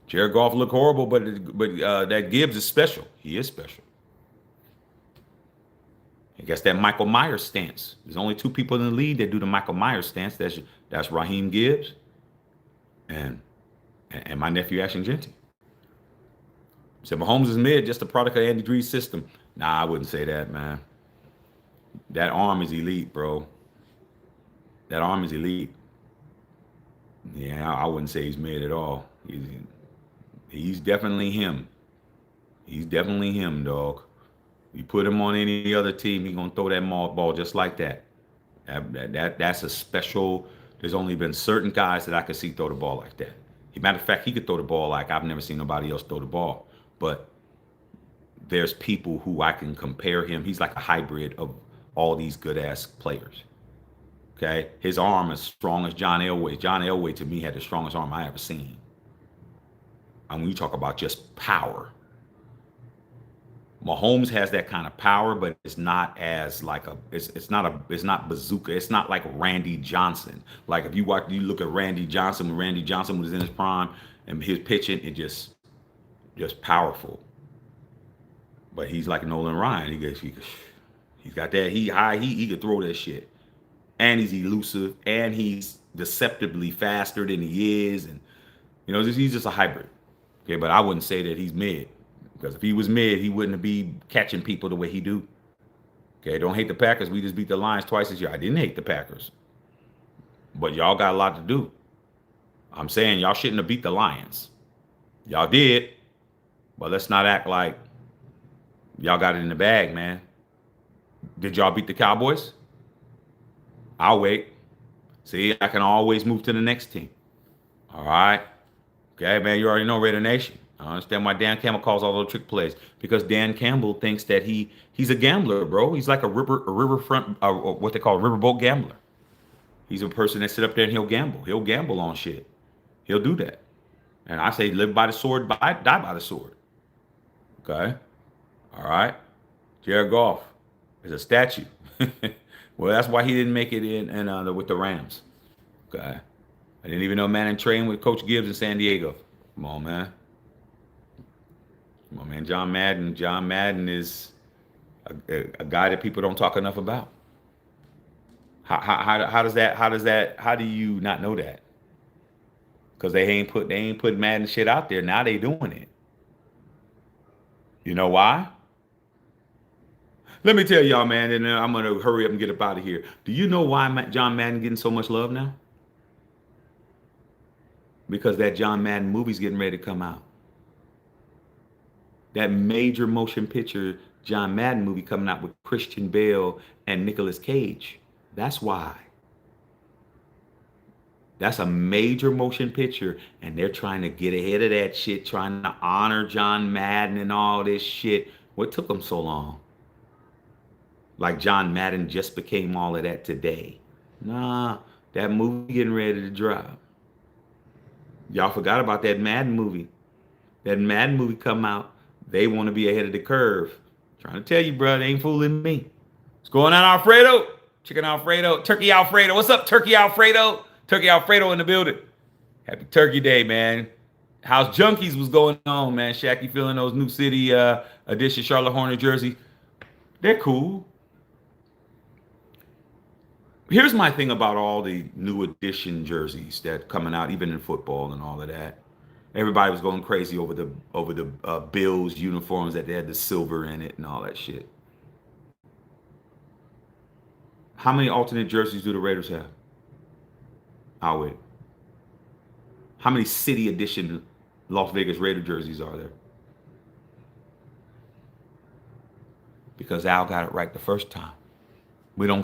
S1: Jared Goff looked horrible, but that Gibbs is special. He is special. I guess that Michael Myers stance. There's only two people in the league that do the Michael Myers stance. That's Raheem Gibbs and my nephew Ashton Genty. Said Mahomes is mid, just a product of Andy Reid's system. Nah, I wouldn't say that, man. That arm is elite, bro. That arm is elite. Yeah, I wouldn't say he's mid at all. He's definitely him. He's definitely him, dog. You put him on any other team, he's gonna throw that ball just like that. That's a special. There's only been certain guys that I could see throw the ball like that. Matter of fact, he could throw the ball like I've never seen nobody else throw the ball. But there's people who I can compare him. He's like a hybrid of all these good ass players. Okay, his arm is strong as John Elway. John Elway to me had the strongest arm I ever seen. And when you talk about just power, Mahomes has that kind of power, but it's not as like it's not bazooka. It's not like Randy Johnson. Like if you look at Randy Johnson when Randy Johnson was in his prime and his pitching, it just powerful. But he's like Nolan Ryan. He's got that high heat. He could throw that shit, and he's elusive, and he's deceptively faster than he is, and he's just a hybrid. Okay, but I wouldn't say that he's mid. Because if he was mid, he wouldn't be catching people the way he do. Okay, don't hate the Packers. We just beat the Lions twice this year. I didn't hate the Packers. But y'all got a lot to do. I'm saying y'all shouldn't have beat the Lions. Y'all did. But let's not act like y'all got it in the bag, man. Did y'all beat the Cowboys? I'll wait. See, I can always move to the next team. All right. Okay, man, you already know Raider Nation. I understand why Dan Campbell calls all those trick plays, because Dan Campbell thinks that he's a gambler, bro. He's like a riverfront, what they call a riverboat gambler. He's a person that sit up there and he'll gamble. He'll gamble on shit. He'll do that. And I say live by the sword, die by the sword. Okay? All right? Jared Goff is a statue. Well, that's why he didn't make it in with the Rams. Okay? I didn't even know Manning trained with Coach Gibbs in San Diego. Come on, man. Come on, man. John Madden is a guy that people don't talk enough about. How do you not know that? Because they ain't put Madden shit out there. Now they doing it. You know why? Let me tell y'all, man, and I'm gonna hurry up and get up out of here. Do you know why John Madden getting so much love now? Because that John Madden movie's getting ready to come out. That major motion picture John Madden movie coming out with Christian Bale and Nicolas Cage. That's why. That's a major motion picture, and they're trying to get ahead of that shit, trying to honor John Madden and all this shit. What took them so long? Like John Madden just became all of that today. Nah, that movie getting ready to drop. Y'all forgot about that Madden movie. That Madden movie come out. They want to be ahead of the curve. Trying to tell you, bro, they ain't fooling me. What's going on, Alfredo? Chicken Alfredo. Turkey Alfredo. What's up, Turkey Alfredo? Turkey Alfredo in the building. Happy Turkey Day, man. How's Junkies was going on, man? Shaq, you feeling those New City edition Charlotte Hornet jerseys? They're cool. Here's my thing about all the new edition jerseys that coming out, even in football and all of that. Everybody was going crazy over the Bills uniforms that they had the silver in it and all that shit. How many alternate jerseys do the Raiders have? I'll wait. How many city edition Las Vegas Raider jerseys are there? Because Al got it right the first time. We ain't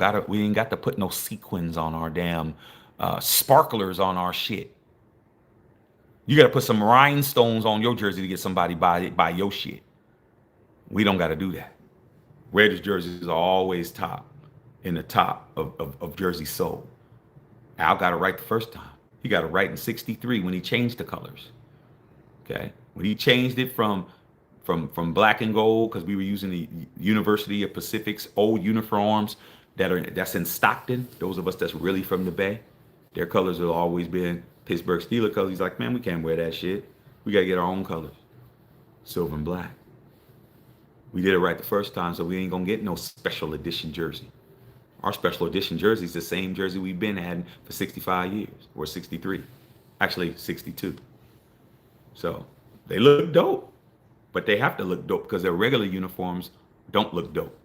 S1: got to put no sequins on our damn sparklers on our shit. You got to put some rhinestones on your jersey to get somebody buy your shit. We don't got to do that. Raiders jerseys are always in the top of jersey sold. Al got it right the first time. He got it right in '63 when he changed the colors. Okay, when he changed it from black and gold, because we were using the University of Pacific's old uniforms that's in Stockton. Those of us that's really from the Bay, their colors have always been Pittsburgh Steelers colors. He's like, man, we can't wear that shit. We got to get our own colors, silver and black. We did it right the first time, so we ain't gonna get no special edition jersey. Our special edition jersey is the same jersey we've been having for 65 years, or 63, actually 62. So they look dope, but they have to look dope because their regular uniforms don't look dope.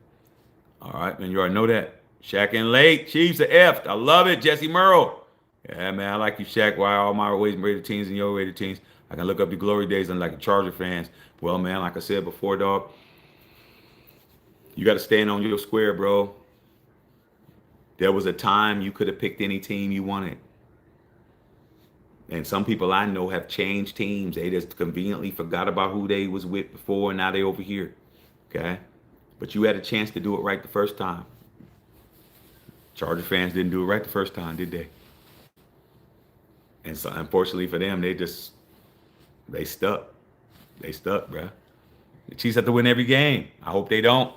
S1: All right, and you already know that. Shaq and late, Chiefs are effed. I love it, Jesse Merle. Yeah, man, I like you, Shaq. Why all my Raider teams and your Raider teams? I can look up the glory days and like the Charger fans. Well, man, like I said before, dog, you got to stand on your square, bro. There was a time you could have picked any team you wanted. And some people I know have changed teams. They just conveniently forgot about who they was with before, and now they over here. Okay? But you had a chance to do it right the first time. Charger fans didn't do it right the first time, did they? And so, unfortunately for them, they stuck. They stuck, bro. The Chiefs have to win every game. I hope they don't.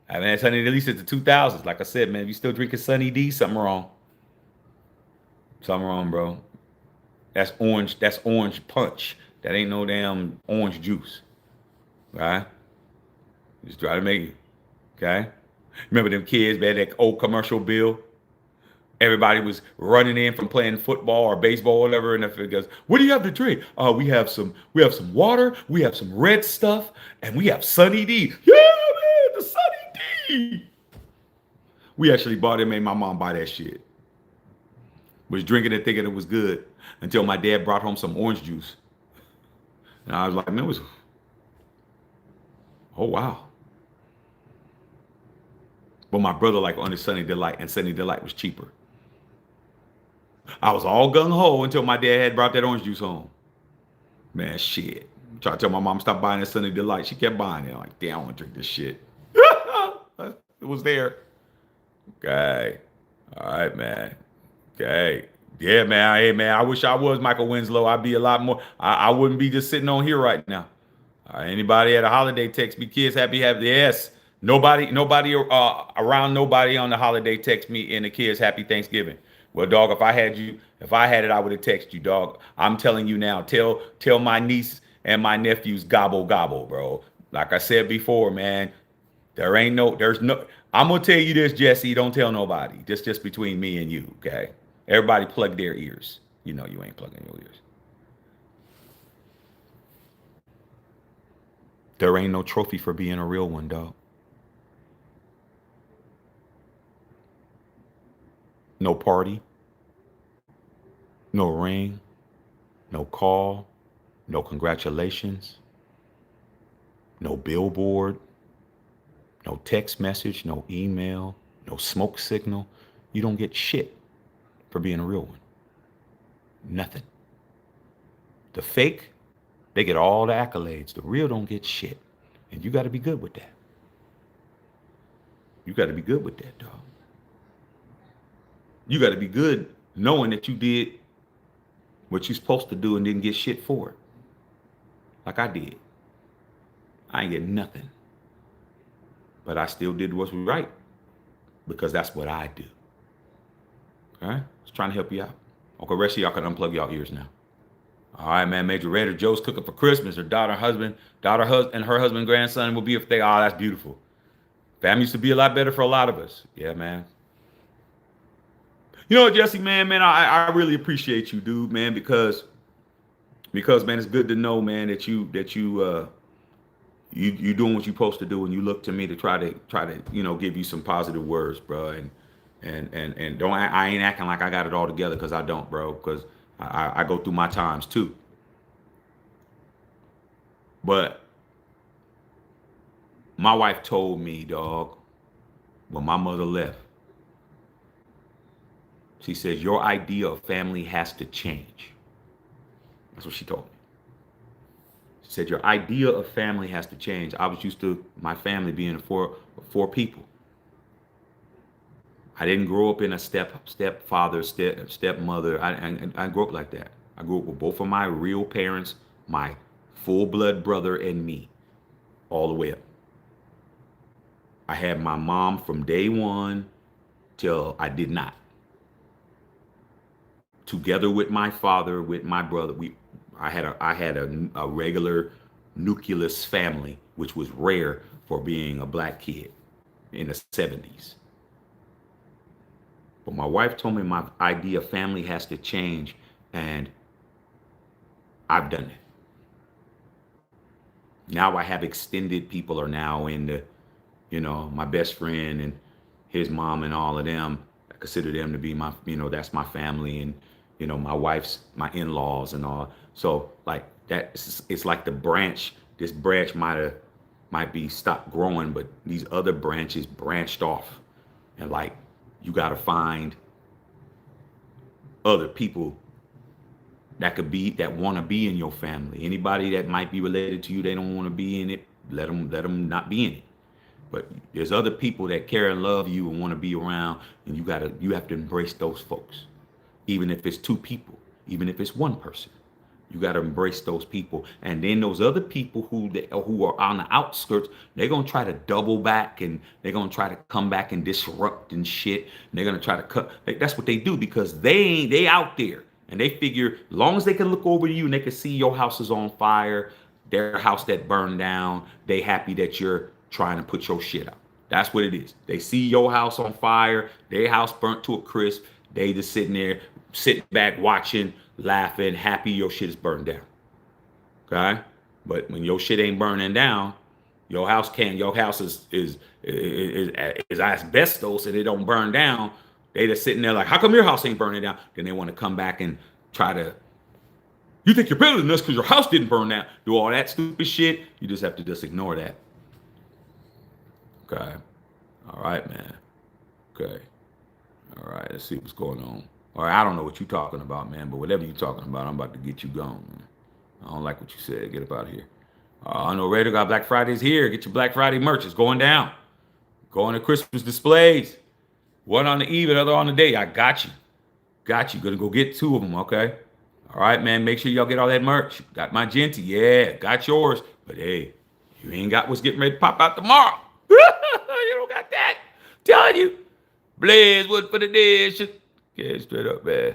S1: I mean, at least it's the 2000s. Like I said, man, if you still drinking Sunny D, something wrong. Something wrong, bro. That's orange. That's orange punch. That ain't no damn orange juice. Right? Just try to make it. Okay? Remember them kids, man, that old commercial bill? Everybody was running in from playing football or baseball or whatever, and it goes, what do you have to drink? We have some water, we have some red stuff, and we have Sunny D. Yeah, man, the Sunny D. We actually bought it, made my mom buy that shit. Was drinking it thinking it was good until my dad brought home some orange juice. And I was like, man, oh wow. But my brother like on his Sunny Delight, and Sunny Delight was cheaper. I was all gung-ho until my dad had brought that orange juice home. Man, shit. Try to tell my mom stop buying that Sunny Delight. She kept buying it. I'm like, damn, I want to drink this shit. It was there. Okay. All right, man. Okay. Yeah, man. Hey, man, I wish I was Michael Winslow. I'd be a lot more. I wouldn't be just sitting on here right now. Anybody at a holiday text me, kids, happy. Yes. Nobody around nobody on the holiday text me and the kids happy Thanksgiving. Well, dog, if I had it, I would have texted you, dog. I'm telling you now, tell my niece and my nephews gobble, gobble, bro. Like I said before, man, I'm going to tell you this, Jesse, don't tell nobody. This just between me and you, okay? Everybody plug their ears. You know you ain't plugging your ears. There ain't no trophy for being a real one, dog. No party, no ring, no call, no congratulations, no billboard, no text message, no email, no smoke signal. You don't get shit for being a real one. Nothing. The fake, they get all the accolades. The real don't get shit. And you got to be good with that. You got to be good with that, dog. You got to be good knowing that you did what you're supposed to do and didn't get shit for it. Like I did. I ain't get nothing. But I still did what's right because that's what I do. All right? Just trying to help you out. Okay, rest of y'all can unplug y'all ears now. All right, man. Major Raider Joe's cooking for Christmas. Her daughter, and her husband, grandson will be if they. Oh, that's beautiful. Family used to be a lot better for a lot of us. Yeah, man. You know what, Jesse, man, I really appreciate you, dude, man, because man, it's good to know, man, that you doing what you're supposed to do, and you look to me to try to give you some positive words, bro, and don't I ain't acting like I got it all together because I don't, bro, because I go through my times too. But my wife told me, dog, when my mother left, she says, your idea of family has to change. That's what she told me. She said, your idea of family has to change. I was used to my family being four people. I didn't grow up in a stepfather, stepmother. I grew up like that. I grew up with both of my real parents, my full blood brother, and me, all the way up. I had my mom from day one till I did not. Together with my father, with my brother, I had a regular nucleus family, which was rare for being a black kid in the 70s. But my wife told me my idea of family has to change, and I've done it. Now I have extended people are now in the, my best friend and his mom and all of them. I consider them to be my, that's my family, and my my in-laws and all. So like that, it's like this branch might be stopped growing, but these other branches branched off, and like you got to find other people that want to be in your family. Anybody that might be related to you, they don't want to be in it. Let them not be in it. But there's other people that care and love you and want to be around, and you have to embrace those folks. Even if it's two people, even if it's one person, you got to embrace those people. And then those other people who are on the outskirts, they're going to try to double back, and they're going to try to come back and disrupt and shit. And they're going to try to cut. That's what they do, because they out there, and they figure as long as they can look over to you and they can see your house is on fire, their house that burned down, they happy that you're trying to put your shit out. That's what it is. They see your house on fire, their house burnt to a crisp. They just sitting back, watching, laughing, happy your shit is burned down. Okay? But when your shit ain't burning down, your house is asbestos and it don't burn down. They just sitting there like, how come your house ain't burning down? Then they want to come back and try to, you think you're better than us because your house didn't burn down. Do all that stupid shit. You just have to just ignore that. Okay. All right, man. Okay. All right, let's see what's going on. All right, I don't know what you're talking about, man, but whatever you're talking about, I'm about to get you gone, man. I don't like what you said. Get up out of here. I know Raider got Black Fridays here. Get your Black Friday merch. It's going down. Going to Christmas displays. One on the eve, another on the day. I got you. Got you. Gonna go get two of them, okay? All right, man. Make sure y'all get all that merch. Got my Genty. Yeah, got yours. But hey, you ain't got what's getting ready to pop out tomorrow. You don't got that. Telling you. Blaze wood for the dead. Shit. Yeah, straight up, man.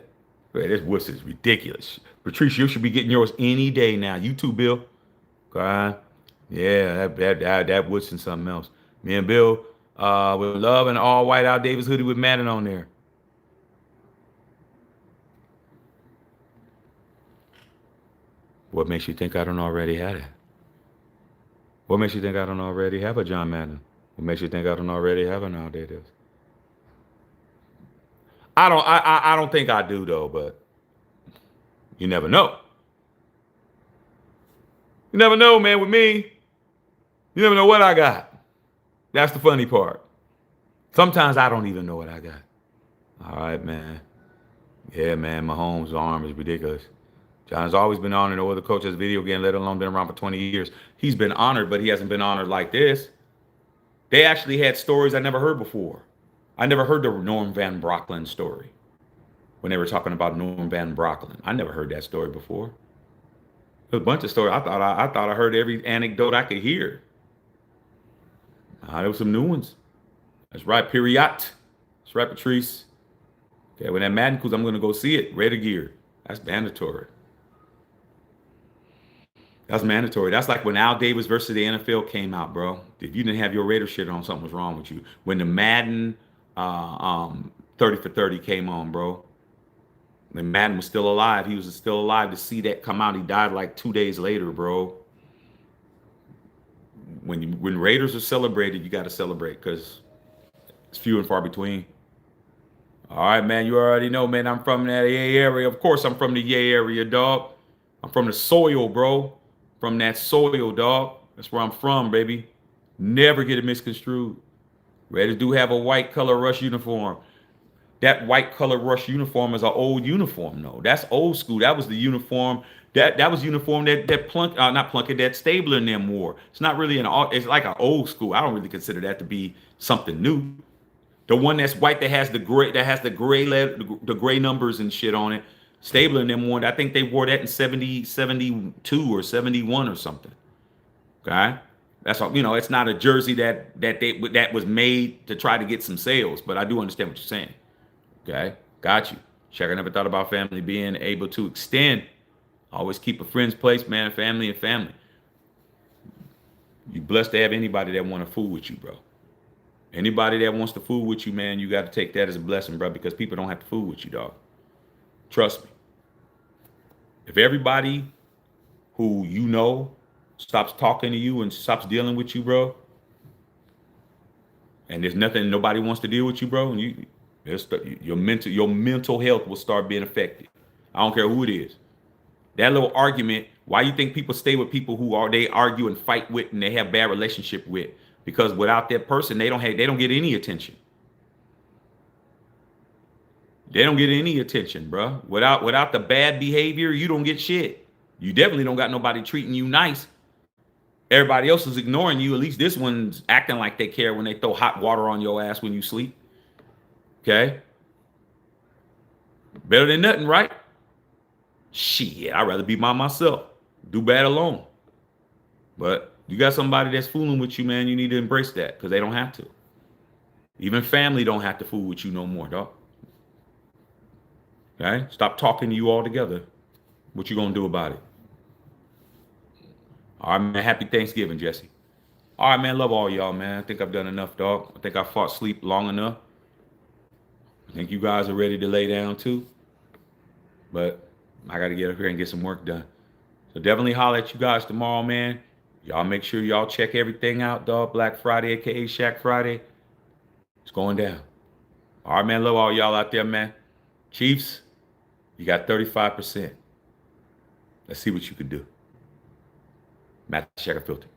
S1: Man, this wuss is ridiculous. Patricia, you should be getting yours any day now. You too, Bill. Okay. Yeah, that wuss and something else. Me and Bill, with love and all white Al Davis hoodie with Madden on there. What makes you think I don't already have it? What makes you think I don't already have a John Madden? What makes you think I don't already have an Al Davis? I don't think I do though, but you never know. You never know, man, with me. You never know what I got. That's the funny part. Sometimes I don't even know what I got. All right, man. Yeah, man, Mahomes' arm is ridiculous. John's always been honored. No other coach has video game, let alone been around for 20 years. He's been honored, but he hasn't been honored like this. They actually had stories I never heard before. I never heard the Norm Van Brocklin story when they were talking about Norm Van Brocklin. I never heard that story before. There's a bunch of stories. I thought I heard every anecdote I could hear. There were some new ones. That's right, period. That's right, Patrice. Okay, when that Madden comes, I'm going to go see it. Red gear. That's mandatory. That's mandatory. That's like when Al Davis versus the NFL came out, bro. If you didn't have your Raider shit on, something was wrong with you. When the Madden 30 for 30 came on, bro. When Madden was still alive, he was still alive to see that come out. He died like 2 days later, bro. When Raiders are celebrated, you got to celebrate because it's few and far between. All right, man. You already know, man. I'm from that Yay area. Of course, I'm from the Yay area, dog. I'm from the soil, bro. From that soil, dog. That's where I'm from, baby. Never get it misconstrued. Raiders do have a white color rush uniform. That white color rush uniform is an old uniform, though. That's old school. That was the uniform. That was uniform that not Plunkett, that Stabler and them wore. It's not really it's like an old school. I don't really consider that to be something new. The one that's white that has the gray numbers and shit on it. Stabler and them wore. I think they wore that in 72 or 71 or something. Okay, that's all. It's not a jersey that was made to try to get some sales. But I do understand what you're saying. Okay, got you. Check. I never thought about family being able to extend. Always keep a friend's place, man. Family and family. You blessed to have anybody that want to fool with you, bro. Anybody that wants to fool with you, man, you got to take that as a blessing, bro, because people don't have to fool with you, dog. Trust me. If everybody who you know stops talking to you and stops dealing with you, bro, and there's nothing, nobody wants to deal with you, bro, and your mental health will start being affected. I don't care who it is. That little argument, why you think people stay with people who they argue and fight with and they have bad relationship with? Because without that person, they don't get any attention. They don't get any attention, bro. Without the bad behavior, you don't get shit. You definitely don't got nobody treating you nice. Everybody else is ignoring you. At least this one's acting like they care when they throw hot water on your ass when you sleep. Okay? Better than nothing, right? Shit, I'd rather be by myself. Do bad alone. But you got somebody that's fooling with you, man. You need to embrace that because they don't have to. Even family don't have to fool with you no more, dog. Okay? Stop talking to you altogether. What you gonna do about it? All right, man. Happy Thanksgiving, Jesse. All right, man. Love all y'all, man. I think I've done enough, dog. I think I fought sleep long enough. I think you guys are ready to lay down too. But I got to get up here and get some work done. So definitely holler at you guys tomorrow, man. Y'all make sure y'all check everything out, dog. Black Friday, aka Shaq Friday. It's going down. All right, man. Love all y'all out there, man. Chiefs, you got 35%. Let's see what you can do. Matt Shaq Filter.